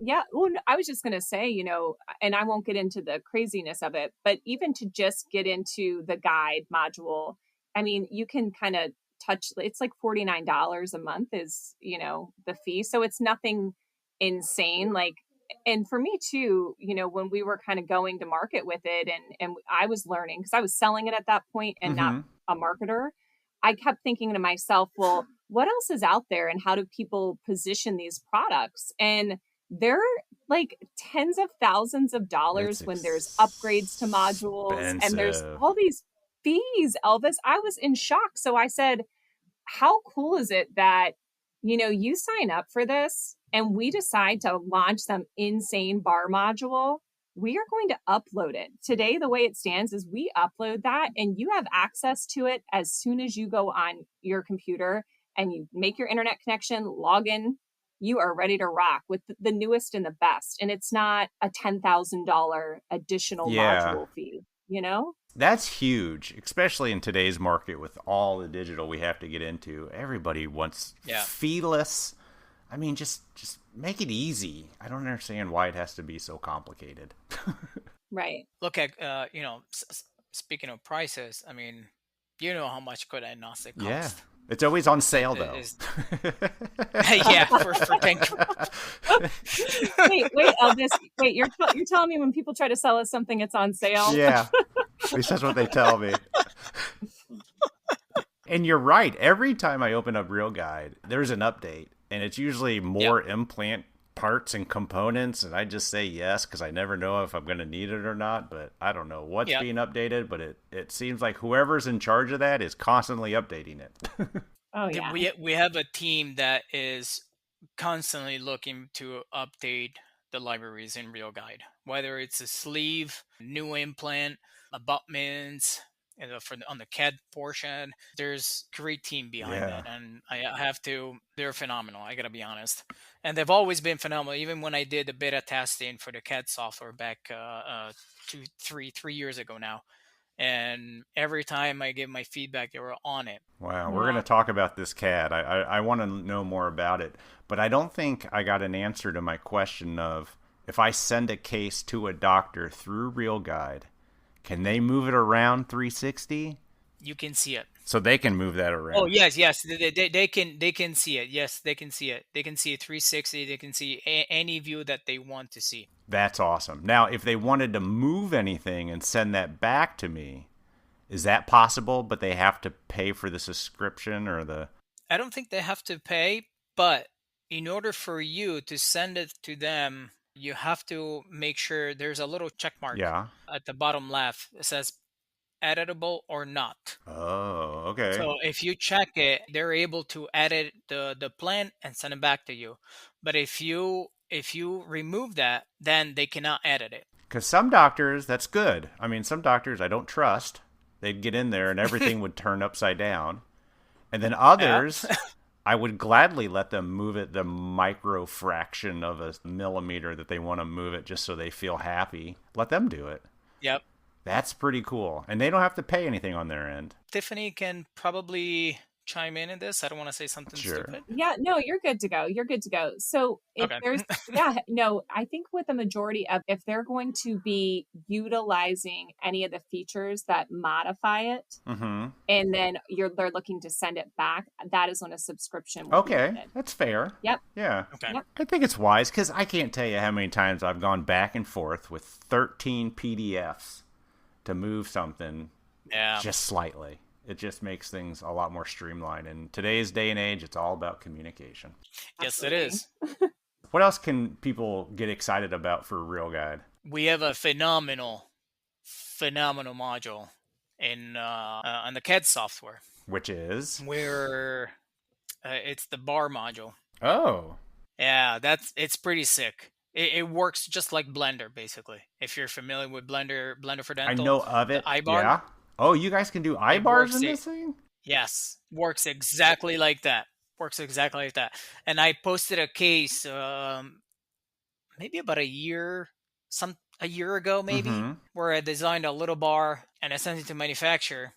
Yeah. Well, I was just going to say, and I won't get into the craziness of it, but even to just get into the guide module, I mean, you can kind of touch, it's like $49 a month is, the fee. So it's nothing insane. Like, and for me too, when we were kind of going to market with it and I was learning because I was selling it at that point and not a marketer, I kept thinking to myself, well, what else is out there and how do people position these products? And they're like tens of thousands of dollars when there's upgrades to modules and there's all these fees, Elvis. I was in shock. So I said, how cool is it that, you sign up for this and we decide to launch some insane bar module? We are going to upload it. Today, the way it stands is we upload that and you have access to it as soon as you go on your computer and you make your internet connection, log in, you are ready to rock with the newest and the best. And it's not a $10,000 additional module fee, That's huge, especially in today's market with all the digital we have to get into. Everybody wants feeless. I mean, just make it easy. I don't understand why it has to be so complicated. Right. Look at, speaking of prices, I mean, how much could diagnostic cost? Yeah. It's always on sale, though. Yeah, for 10. Wait, Elvis. Wait, you're telling me when people try to sell us something, it's on sale? Yeah, at least that's what they tell me. And you're right. Every time I open up RealGuide, there's an update, and it's usually more implant parts and components, and I just say yes because I never know if I'm going to need it or not, but I don't know what's being updated, but it seems like whoever's in charge of that is constantly updating it. Oh, yeah. We have a team that is constantly looking to update the libraries in RealGuide, whether it's a sleeve, new implant, abutments, on the CAD portion. There's a great team behind that, and they're phenomenal. I gotta be honest, and they've always been phenomenal. Even when I did the beta testing for the CAD software back 3 years ago now, and every time I give my feedback, they were on it. Wow, we're gonna talk about this CAD. I want to know more about it, but I don't think I got an answer to my question of if I send a case to a doctor through RealGuide, can they move it around 360? You can see it. So they can move that around. Oh, yes. They can see it. Yes, they can see it. They can see it 360. They can see any view that they want to see. That's awesome. Now, if they wanted to move anything and send that back to me, is that possible? But they have to pay for the subscription or the... I don't think they have to pay, but in order for you to send it to them, you have to make sure there's a little check mark at the bottom left. It says editable or not. Oh, okay. So if you check it, they're able to edit the plan and send it back to you. But if you remove that, then they cannot edit it. Because some doctors, that's good. I mean, some doctors I don't trust. They'd get in there and everything would turn upside down. And then others... I would gladly let them move it the micro fraction of a millimeter that they want to move it just so they feel happy. Let them do it. Yep. That's pretty cool. And they don't have to pay anything on their end. Tiffany can probably chime in this. I don't want to say something stupid. Yeah, no, you're good to go. You're good to go. So if there's, I think with the majority of, if they're going to be utilizing any of the features that modify it, and then they're looking to send it back, that is when a subscription will be needed. That's fair. Yep. Yeah. Okay. Yep. I think it's wise because I can't tell you how many times I've gone back and forth with 13 PDFs to move something just slightly. It just makes things a lot more streamlined. In today's day and age, it's all about communication. Yes, it is. What else can people get excited about for RealGuide? We have a phenomenal module in on the CAD software. Which is? Where it's the bar module. Oh. Yeah, it's pretty sick. It works just like Blender, basically. If you're familiar with Blender for Dental. I know of it. iBar. Yeah. Oh, you guys can do iBars in this thing? Yes. Works exactly like that. And I posted a case maybe about a year ago, where I designed a little bar and I sent it to manufacturer,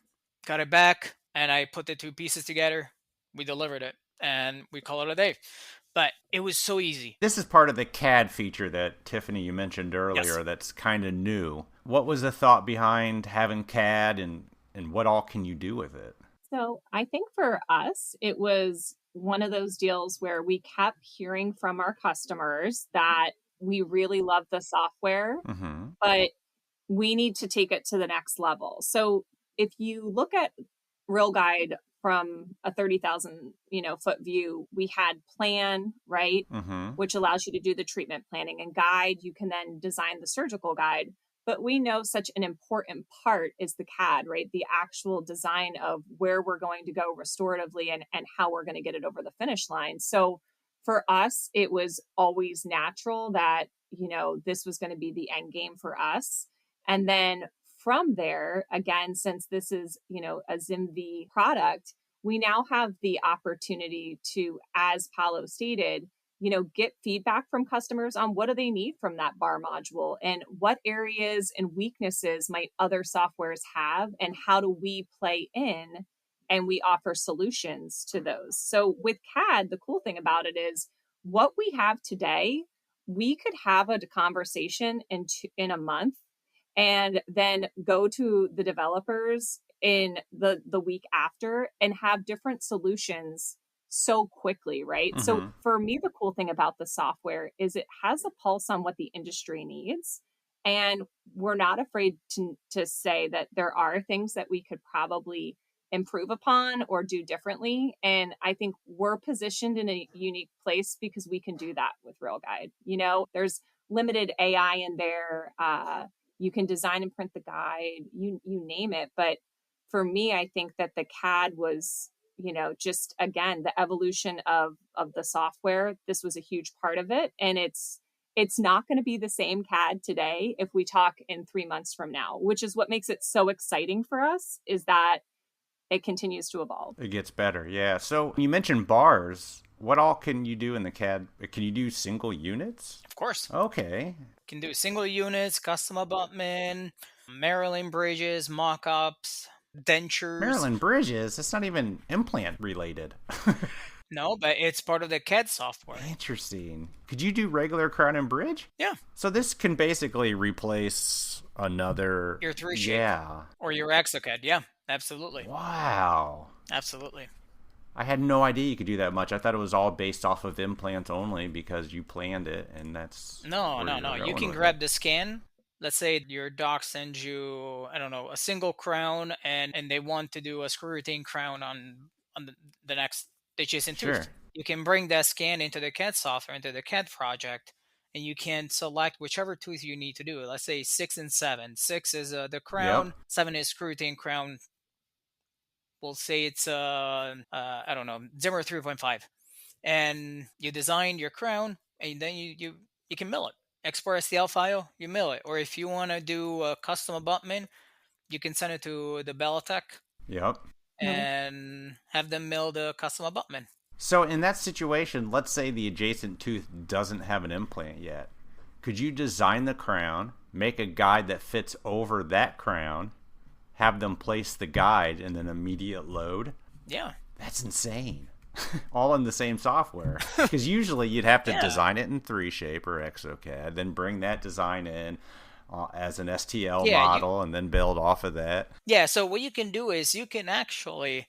got it back, and I put the two pieces together. We delivered it, and we call it a day. But it was so easy. This is part of the CAD feature that, Tiffany, you mentioned earlier that's kind of new. What was the thought behind having CAD and what all can you do with it? So I think for us, it was one of those deals where we kept hearing from our customers that we really love the software, but we need to take it to the next level. So if you look at RealGuide from a 30,000 foot view, we had plan, right? Which allows you to do the treatment planning, and guide. You can then design the surgical guide. But we know such an important part is the CAD, right? The actual design of where we're going to go restoratively and how we're going to get it over the finish line. So for us, it was always natural that, this was going to be the end game for us. And then from there, again, since this is, a ZimVie product, we now have the opportunity to, as Paolo stated, get feedback from customers on what do they need from that bar module and what areas and weaknesses might other softwares have, and how do we play in and we offer solutions to those. So with CAD, the cool thing about it is what we have today, we could have a conversation in a month and then go to the developers in the week after and have different solutions so quickly, right? So for me, the cool thing about the software is it has a pulse on what the industry needs. And we're not afraid to say that there are things that we could probably improve upon or do differently. And I think we're positioned in a unique place because we can do that with RealGuide. There's limited AI in there. You can design and print the guide, you name it. But for me, I think that the CAD was, just again, the evolution of the software. This was a huge part of it. And it's not going to be the same CAD today if we talk in 3 months from now, which is what makes it so exciting for us, is that it continues to evolve. It gets better. Yeah. So you mentioned bars. What all can you do in the CAD? Can you do single units? Of course. Okay. Can do single units, custom abutment, Maryland bridges, mock-ups, dentures. Maryland bridges? That's not even implant related. No, but it's part of the CAD software. Interesting. Could you do regular crown and bridge? Yeah. So this can basically replace another... Your 3-shape. Yeah. Or your ExoCAD. Yeah, absolutely. Wow. Absolutely. I had no idea you could do that much. I thought it was all based off of implants only because you planned it, and that's... No. You can grab the scan. Let's say your doc sends you, I don't know, a single crown, and they want to do a screw retained crown on the next adjacent tooth. You can bring that scan into the CAD software, into the CAD project, and you can select whichever tooth you need to do. Let's say 6 and 7. 6 is the crown, 7 is screw retained crown. We'll say it's I don't know, Zimmer 3.5, and you design your crown, and then you can mill it. Export STL file, you mill it. Or if you want to do a custom abutment, you can send it to the Bellatech. Yep. And have them mill the custom abutment. So in that situation, let's say the adjacent tooth doesn't have an implant yet. Could you design the crown, make a guide that fits over that crown, have them place the guide, and then immediate load. Yeah. That's insane. All in the same software. Because usually you'd have to design it in 3Shape or ExoCAD, then bring that design in as an STL model, and then build off of that. Yeah, so what you can do is you can actually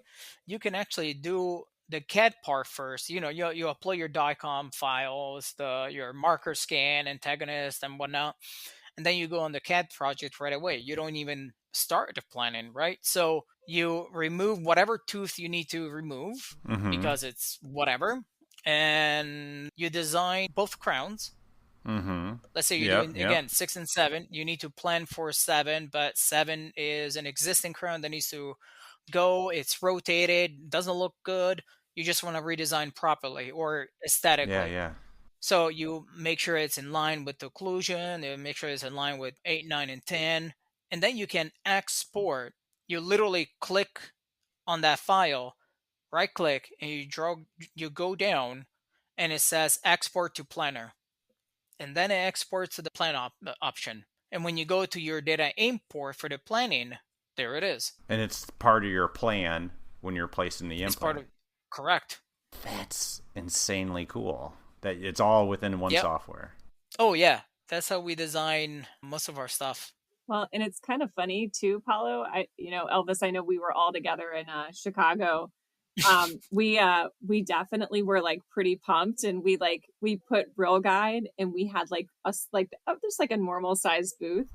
do the CAD part first. You upload your DICOM files, your marker scan, antagonist, and whatnot, and then you go on the CAD project right away. You don't even start the planning, right? So you remove whatever tooth you need to remove because it's whatever, and you design both crowns. Let's say you're doing again 6 and 7. You need to plan for 7, but 7 is an existing crown that needs to go. It's rotated, doesn't look good. You just want to redesign properly or aesthetically. Yeah. So you make sure it's in line with the occlusion. You make sure it's in line with 8, 9, and 10. And then you can export. You literally click on that file, right click, and you go down, and it says export to planner. And then it exports to the plan option. And when you go to your data import for the planning, there it is. And it's part of your plan when you're placing the implant. Correct. That's insanely cool. That it's all within one software. Oh, yeah. That's how we design most of our stuff. Well, and it's kind of funny too, Paolo. Elvis, I know we were all together in Chicago. We definitely were like pretty pumped, and we put RealGuide, and we had just like a normal size booth.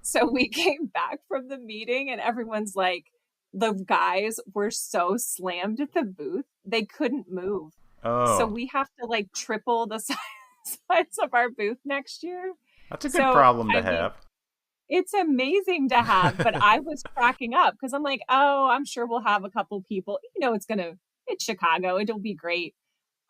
So we came back from the meeting, and everyone's like, the guys were so slammed at the booth they couldn't move. So we have to like triple the size of our booth next year. That's a good problem to have. It's amazing to have, but I was cracking up because I'm like, oh, I'm sure we'll have a couple people. It's Chicago. It'll be great.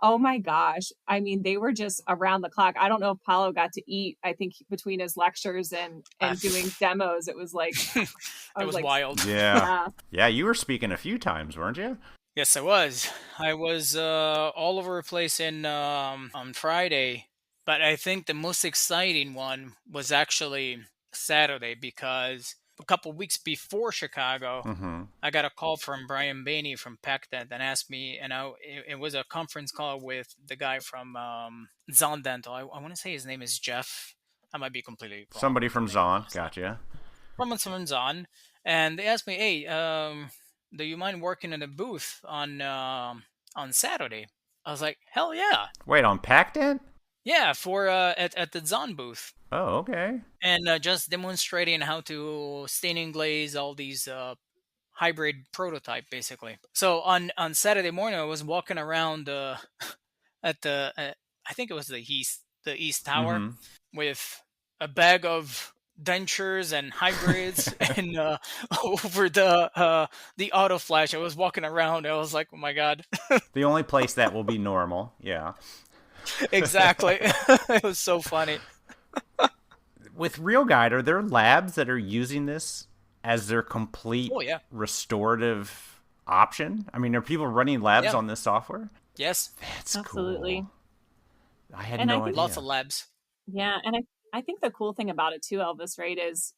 Oh my gosh. I mean, they were just around the clock. I don't know if Paolo got to eat. I think between his lectures and doing demos, it was like, it was like, wild. Yeah. Yeah. You were speaking a few times, weren't you? Yes, I was. I was all over the place on Friday, but I think the most exciting one was actually Saturday, because a couple weeks before Chicago, I got a call from Brian Bainey from PacDent and asked me, and it was a conference call with the guy from Jensen Dental. I want to say his name is Jeff. I might be completely wrong. Somebody from Zon, gotcha. From Zon, and they asked me, hey, do you mind working in a booth on Saturday? I was like, hell yeah. Wait, on PacDent? Yeah, for at the Zon booth. Oh, okay. And just demonstrating how to stain and glaze all these hybrid prototype, basically. So on Saturday morning, I was walking around at the I think it was the East Tower with a bag of dentures and hybrids, and over the auto flash. I was walking around. I was like, oh my god. The only place that will be normal. Yeah. Exactly. It was so funny. With RealGuide, are there labs that are using this as their complete restorative option? I mean, are people running labs on this software? Yes. That's absolutely cool. I had no idea. Lots of labs. Yeah, and I think the cool thing about it too, Elvis, right, is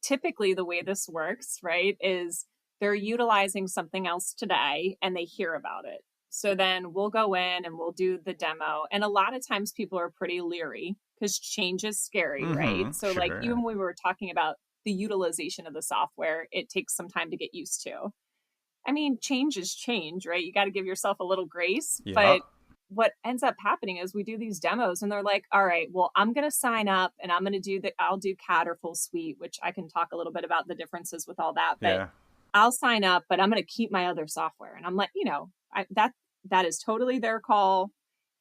typically the way this works, right, is they're utilizing something else today and they hear about it. So then we'll go in and we'll do the demo. And a lot of times people are pretty leery because change is scary, right? So like even when we were talking about the utilization of the software, it takes some time to get used to. I mean, change is change, right? You got to give yourself a little grace. Yeah. But what ends up happening is we do these demos and they're like, all right, well, I'm going to sign up and I'm going to I'll do CAD or full suite, which I can talk a little bit about the differences with all that. But I'll sign up, but I'm going to keep my other software. And I'm like, that is totally their call.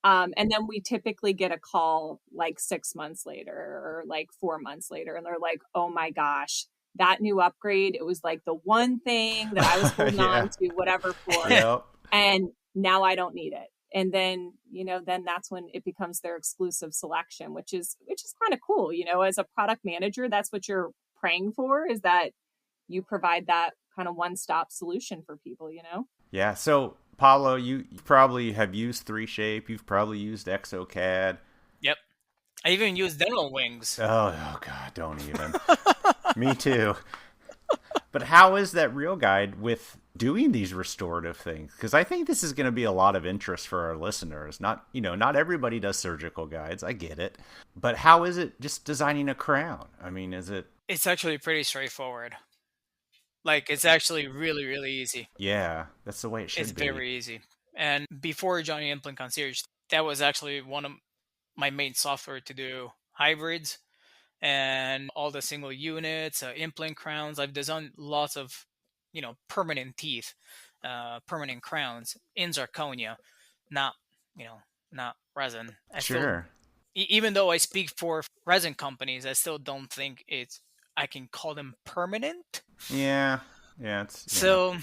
And then we typically get a call like 6 months later or like 4 months later. And they're like, oh my gosh, that new upgrade, it was like the one thing that I was holding on to, whatever for. And now I don't need it. And then, then that's when it becomes their exclusive selection, which is kind of cool. As a product manager, that's what you're praying for, is that you provide that kind of one-stop solution for people, Yeah. So Paolo, you probably have used 3Shape. You've probably used ExoCAD. Yep. I even use dental wings. Oh God, don't even. Me too. But how is that RealGuide with doing these restorative things? Because I think this is going to be a lot of interest for our listeners. Not everybody does surgical guides. I get it. But how is it just designing a crown? I mean, is it? It's actually pretty straightforward. Like, it's actually really, really easy. Yeah, that's the way it It's should be. very easy. And before joining Implant Concierge, that was actually one of my main software to do hybrids and all the single units, implant crowns. I've designed lots of, permanent teeth, permanent crowns in zirconia, not, not resin. I still, Sure. even though I speak for resin companies, I still don't think I can call them permanent. Yeah. Yeah. So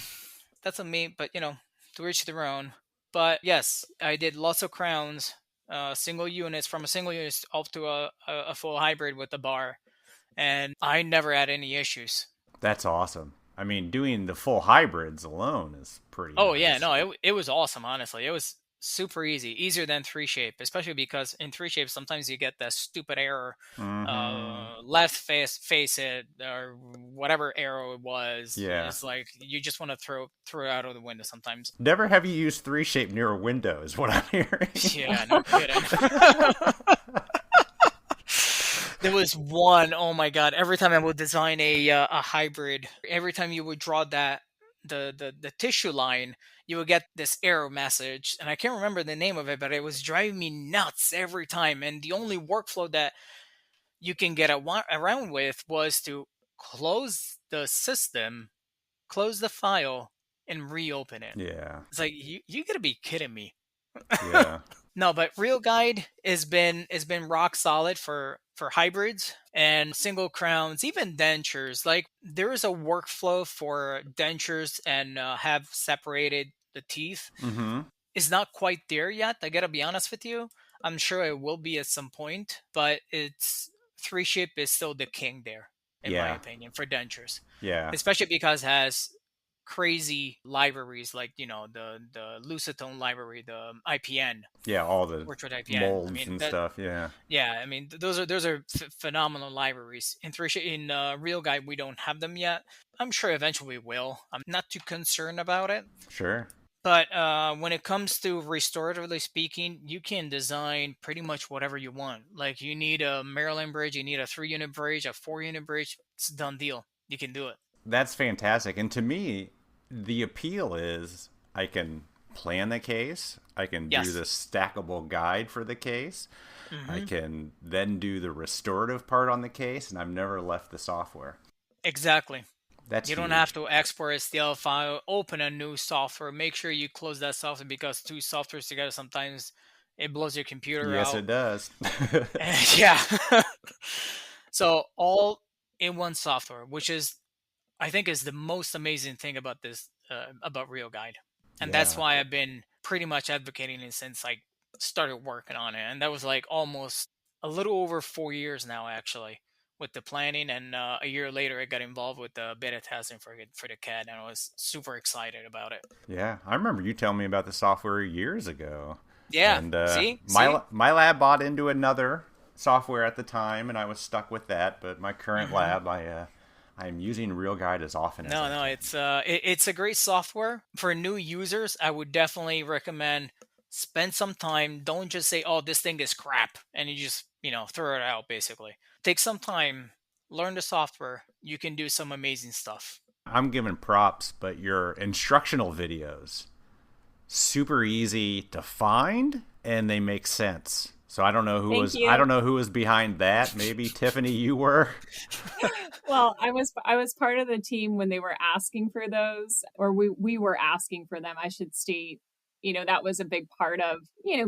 that's on me, but to each their own. But yes, I did lots of crowns, single units, from a single unit up to a full hybrid with the bar, and I never had any issues. That's awesome. I mean, doing the full hybrids alone is pretty Oh nice. yeah, no, it was awesome. Honestly, it was super easy, easier than 3Shape, especially because in 3Shape sometimes you get that stupid error, left face it, or whatever error it was. Yeah, it's like you just want to throw it out of the window sometimes. Never have you used 3Shape near a window, is what I'm hearing. Yeah, no kidding. There was one, oh my god, every time I would design a hybrid, every time you would draw that the tissue line, you would get this error message, and I can't remember the name of it, but it was driving me nuts every time. And the only workflow that you can get around with was to close the system, close the file, and reopen it. Yeah. It's like, you gotta be kidding me. Yeah. No, but RealGuide has been rock solid for hybrids and single crowns, even dentures. Like, there is a workflow for dentures and have separated the teeth. Mm-hmm. It's not quite there yet. I gotta be honest with you. I'm sure it will be at some point, but 3Shape is still the king there, in my opinion, for dentures. Yeah. Especially because it has crazy libraries like the Lucitone library, the IPN. Yeah, all the IPN. molds and stuff. Yeah. Yeah, I mean those are phenomenal libraries. In RealGuide we don't have them yet. I'm sure eventually we will. I'm not too concerned about it. Sure. But when it comes to restoratively speaking, you can design pretty much whatever you want. Like, you need a Maryland bridge, you need a 3-unit bridge, a 4-unit bridge. It's a done deal. You can do it. That's fantastic. And to me, the appeal is I can plan the case. I can do the stackable guide for the case. Mm-hmm. I can then do the restorative part on the case, and I've never left the software. Exactly. You don't have to export a STL file, open a new software, make sure you close that software, because two softwares together, sometimes it blows your computer out. Yes, it does. Yeah. So all in one software, which is, I think, is the most amazing thing about this, about RealGuide. And that's why I've been pretty much advocating it since I started working on it. And that was like almost a little over 4 years now, actually, with the planning. And a year later, I got involved with the beta testing for the CAD, and I was super excited about it. Yeah, I remember you telling me about the software years ago. Yeah, and see? My lab bought into another software at the time, and I was stuck with that. But my current lab, I'm using RealGuide as often as I can. It's a great software for new users. I would definitely recommend spend some time. Don't just say, "Oh, this thing is crap," and you just throw it out. Basically, take some time, learn the software. You can do some amazing stuff. I'm giving props, but your instructional videos, super easy to find, and they make sense. So I don't know who was behind that. Maybe Tiffany, you were. Well, I was part of the team when they were asking for those, or we were asking for them, I should state. That was a big part of,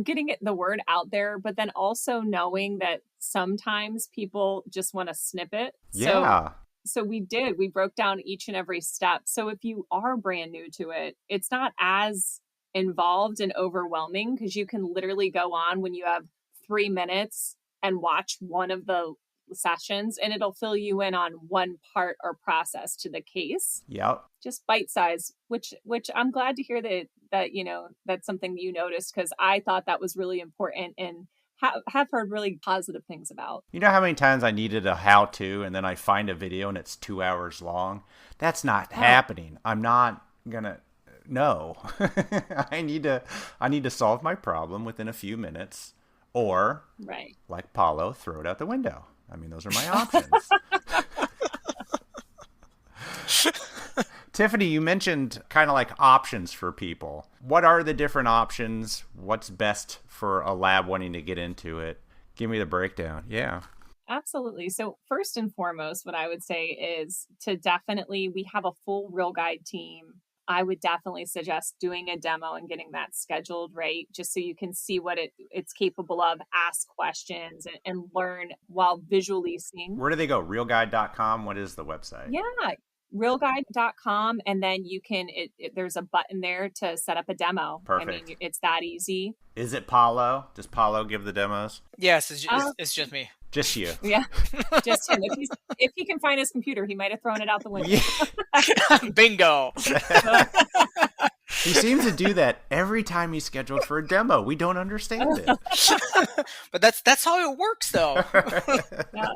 getting the word out there, but then also knowing that sometimes people just want a snippet. Yeah. So we broke down each and every step. So if you are brand new to it, it's not as involved and overwhelming, because you can literally go on when you have 3 minutes and watch one of the sessions, and it'll fill you in on one part or process to the case. Yep. Just bite size, which I'm glad to hear that that's something you noticed, because I thought that was really important in have heard really positive things about. You know how many times I needed a how-to and then I find a video and it's 2 hours long? That's not happening. I'm not gonna. No, I need to solve my problem within a few minutes, or like Paolo, throw it out the window. I mean, those are my options. Tiffany, you mentioned kind of like options for people. What are the different options? What's best for a lab wanting to get into it? Give me the breakdown. Yeah. Absolutely. So first and foremost, what I would say is we have a full RealGuide team. I would definitely suggest doing a demo and getting that scheduled, right? Just so you can see what it's capable of, ask questions and learn while visually seeing. Where do they go? RealGuide.com? What is the website? Yeah, RealGuide.com. And then you can, there's a button there to set up a demo. Perfect. I mean, it's that easy. Is it Paolo? Does Paolo give the demos? Yes, it's just me. Just you. Yeah, just him. If he can find his computer, he might have thrown it out the window. Yeah. Bingo. He seems to do that every time he's scheduled for a demo. We don't understand it. But that's how it works, though. Yeah.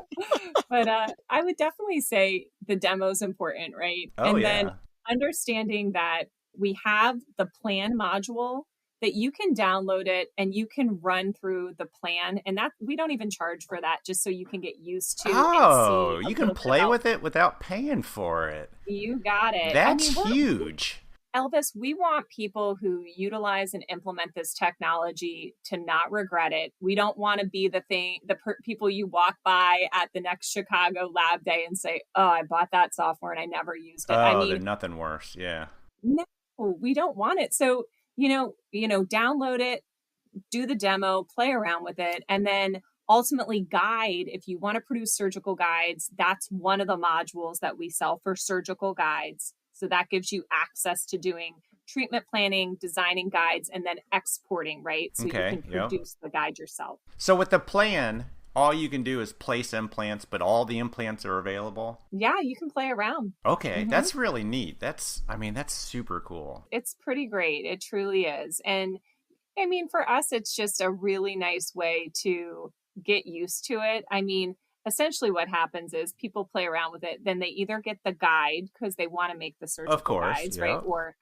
But I would definitely say the demo's important, right? Then understanding that we have the plan module that you can download it and you can run through the plan, and that we don't even charge for that, just so you can get used to. Oh, you can play with it without paying for it. You got it. That's huge. Elvis, we want people who utilize and implement this technology to not regret it. We don't want to be the people you walk by at the next Chicago lab day and say, "Oh, I bought that software and I never used it." Oh, there's nothing worse. Yeah. No, we don't want it. So, download it, do the demo, play around with it, and then ultimately guide. If you want to produce surgical guides, that's one of the modules that we sell for surgical guides. So that gives you access to doing treatment planning, designing guides, and then exporting, right? So you can produce the guide yourself. So with the plan, all you can do is place implants, but all the implants are available? Yeah, you can play around. Okay, that's really neat. That's super cool. It's pretty great. It truly is. And I mean, for us, it's just a really nice way to get used to it. I mean, essentially what happens is people play around with it. Then they either get the guide because they want to make the surgical guides, right? Or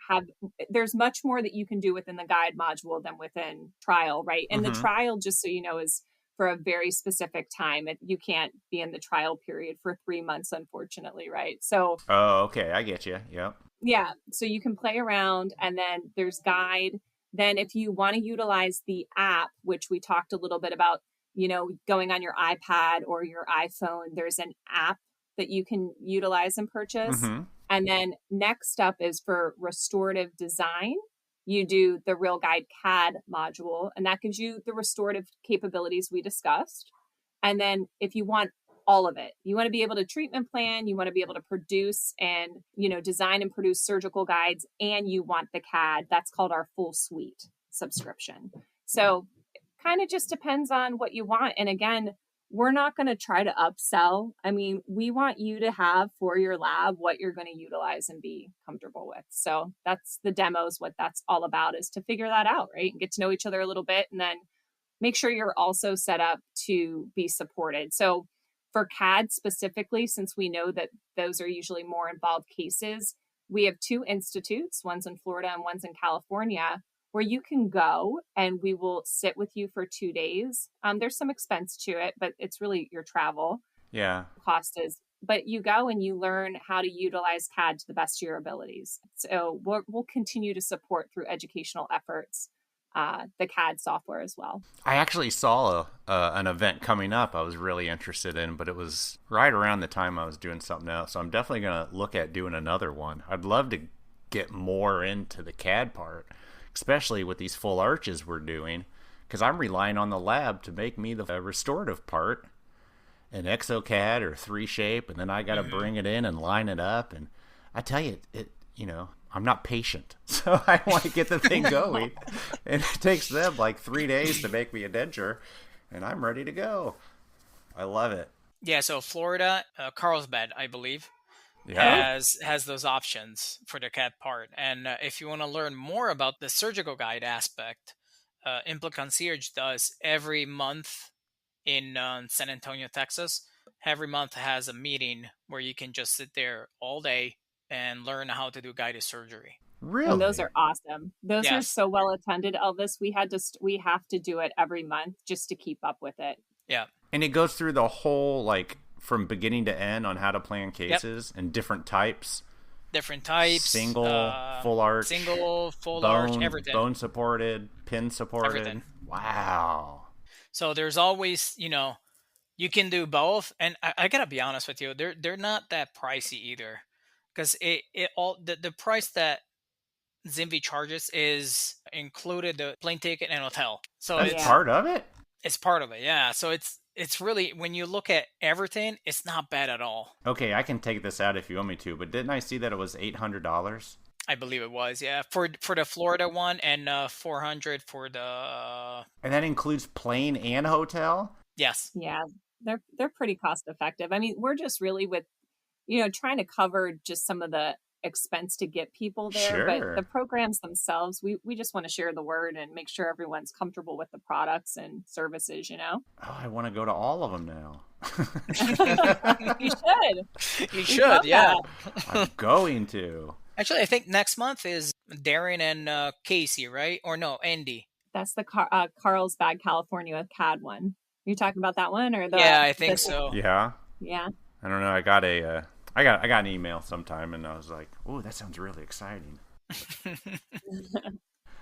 there's much more that you can do within the guide module than within trial, right? And the trial, just so you know, is for a very specific time. You can't be in the trial period for 3 months, unfortunately, right? So. Oh, okay. I get you. Yep. Yeah. So you can play around, and then there's guide. Then if you want to utilize the app, which we talked a little bit about, going on your iPad or your iPhone, there's an app that you can utilize and purchase. And then next up is for restorative design. You do the RealGuide CAD module, and that gives you the restorative capabilities we discussed. And then if you want all of it, you want to be able to treatment plan, you want to be able to produce and, design and produce surgical guides, and you want the CAD, that's called our full suite subscription. So kind of just depends on what you want. And again, we're not going to try to upsell. I mean, we want you to have for your lab what you're going to utilize and be comfortable with. So that's the demos. What that's all about is to figure that out, right? And get to know each other a little bit, and then make sure you're also set up to be supported. So for CAD specifically, since we know that those are usually more involved cases, we have 2 institutes, one's in Florida and one's in California, where you can go and we will sit with you for 2 days. There's some expense to it, but it's really your travel. Yeah. Cost is, but you go and you learn how to utilize CAD to the best of your abilities. So we'll continue to support through educational efforts, the CAD software as well. I actually saw an event coming up I was really interested in, but it was right around the time I was doing something else. So I'm definitely going to look at doing another one. I'd love to get more into the CAD part, especially with these full arches we're doing, because I'm relying on the lab to make me the restorative part, an ExoCAD or 3Shape, and then I got to bring it in and line it up. And I tell you, I'm not patient, so I want to get the thing going. And it takes them like 3 days to make me a denture, and I'm ready to go. I love it. Yeah, so Florida, Carlsbad, I believe, has those options for the CAD part. And if you want to learn more about the surgical guide aspect, Implant Concierge does every month in San Antonio, Texas. Every month has a meeting where you can just sit there all day and learn how to do guided surgery. Really? And those are awesome. Those are Yes. so well attended, Elvis. We have to do it every month just to keep up with it. Yeah. And it goes through the whole, like, from beginning to end on how to plan cases and different types. Different types. Single, full arch. Single, full arch, everything. Bone supported, pin supported. Everything. Wow. So there's always, you can do both. And I gotta be honest with you, they're not that pricey either. Because the price that ZimVie charges is included the plane ticket and hotel. So that's part of it? It's part of it, yeah. So it's really, when you look at everything, it's not bad at all. Okay, I can take this out if you want me to, but didn't I see that it was $800? I believe it was, yeah. For the Florida one, and $400 for the... And that includes plane and hotel? Yes. Yeah, they're pretty cost effective. I mean, we're just really with, trying to cover just some of the expense to get people there. Sure. But the programs themselves, we just want to share the word and make sure everyone's comfortable with the products and services, Oh, I want to go to all of them now. You should. You should, yeah. I'm going to. Actually, I think next month is Darren and Casey, right? Or no, Andy. That's the Carlsbad, California CAD one. Are you talking about that one, or the? Yeah, I think so. Yeah. Yeah. I don't know. I got an email sometime, and I was like, "Oh, that sounds really exciting."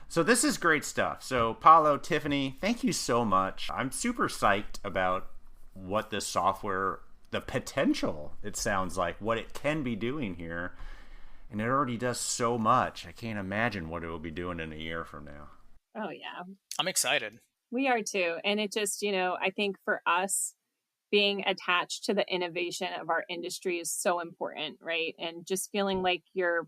So this is great stuff. So Paolo, Tiffany, thank you so much. I'm super psyched about what this software, the potential, it sounds like, what it can be doing here. And it already does so much. I can't imagine what it will be doing in a year from now. Oh, yeah. I'm excited. We are too. And it just, I think for us, being attached to the innovation of our industry is so important, right? And just feeling like you're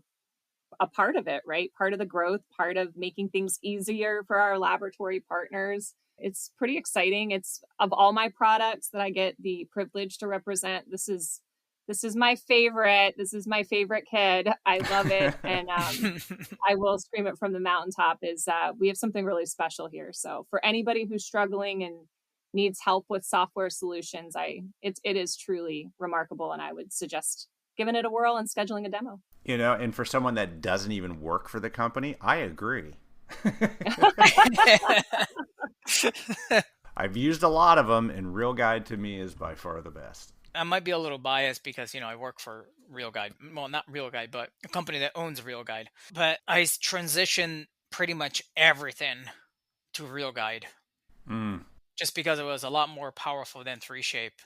a part of it, right? Part of the growth, part of making things easier for our laboratory partners. It's pretty exciting. It's, of all my products that I get the privilege to represent, this is my favorite. This is my favorite kid. I love it. And I will scream it from the mountaintop is we have something really special here. So for anybody who's struggling and needs help with software solutions, it is truly remarkable. And I would suggest giving it a whirl and scheduling a demo. And for someone that doesn't even work for the company, I agree. I've used a lot of them, and RealGuide to me is by far the best. I might be a little biased because, I work for RealGuide. Well, not RealGuide, but a company that owns RealGuide. But I transitioned pretty much everything to RealGuide. Just because it was a lot more powerful than 3Shape.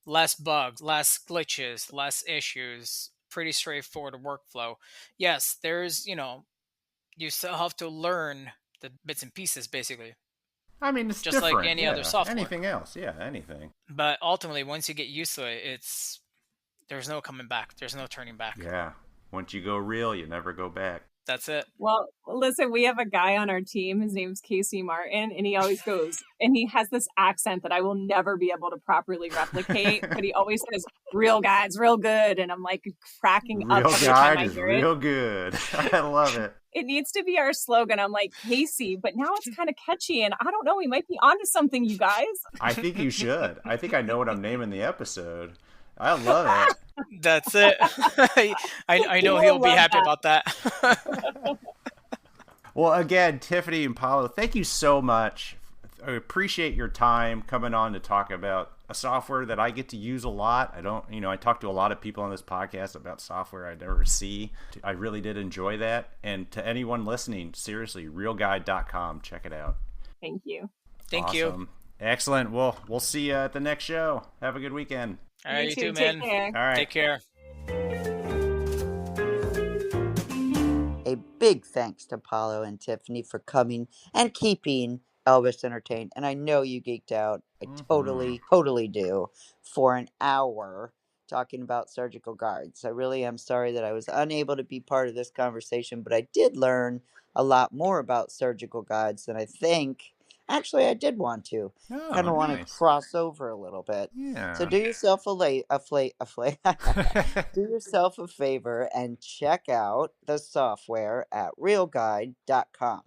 Less bugs, less glitches, less issues. Pretty straightforward workflow. Yes, there's, you still have to learn the bits and pieces, basically. I mean, it's just different. like any other software. Anything else, anything. But ultimately, once you get used to it, there's no coming back. There's no turning back. Yeah. Once you go real, you never go back. That's it. Well, listen, we have a guy on our team. His name's Casey Martin, and he always goes, and he has this accent that I will never be able to properly replicate, but he always says, RealGuide's real good. And I'm like cracking up every time I hear it. Real good. I love it. It needs to be our slogan. I'm like, Casey, but now it's kind of catchy, and I don't know, we might be onto something, you guys. I think you should. I think I know what I'm naming the episode. I love it. That's it. I know he'll be happy about that. Well, again, Tiffany and Paolo, thank you so much. I appreciate your time coming on to talk about a software that I get to use a lot. I talk to a lot of people on this podcast about software I never see. I really did enjoy that. And to anyone listening, seriously, realguide.com. Check it out. Thank you. Thank you. Excellent. Well, we'll see you at the next show. Have a good weekend. All right, you too, man. Take care. All right. Take care. A big thanks to Paolo and Tiffany for coming and keeping Elvis entertained. And I know you geeked out. I totally do. For an hour talking about surgical guards. I really am sorry that I was unable to be part of this conversation, but I did learn a lot more about surgical guards than I think. Actually, I did want to. Kind of want to cross over a little bit. Yeah. So do yourself do yourself a favor and check out the software at realguide.com.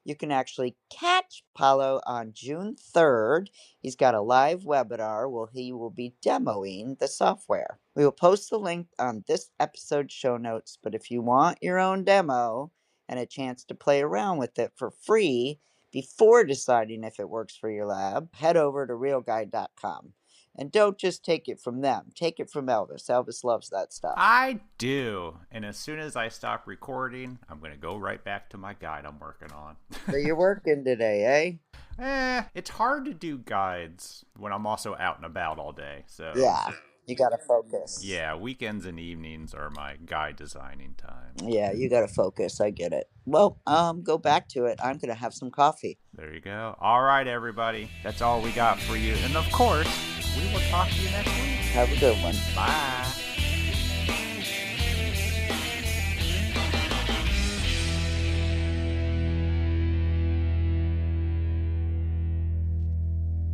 You can actually catch Paolo on June 3rd. He's got a live webinar where he will be demoing the software. We will post the link on this episode's show notes, but if you want your own demo and a chance to play around with it for free before deciding if it works for your lab, head over to RealGuide.com. And don't just take it from them. Take it from Elvis. Elvis loves that stuff. I do. And as soon as I stop recording, I'm going to go right back to my guide I'm working on. So you're working today, It's hard to do guides when I'm also out and about all day. So yeah, you got to focus. Yeah, weekends and evenings are my guide designing time. Yeah, you got to focus. I get it. Well, go back to it. I'm going to have some coffee. There you go. All right, everybody. That's all we got for you. And of course, we will talk to you next week. Have a good one. Bye.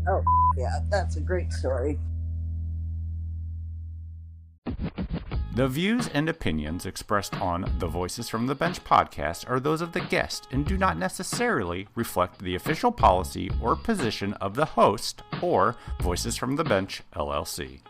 Oh, yeah, that's a great story. The views and opinions expressed on the Voices from the Bench podcast are those of the guest and do not necessarily reflect the official policy or position of the host or Voices from the Bench, LLC.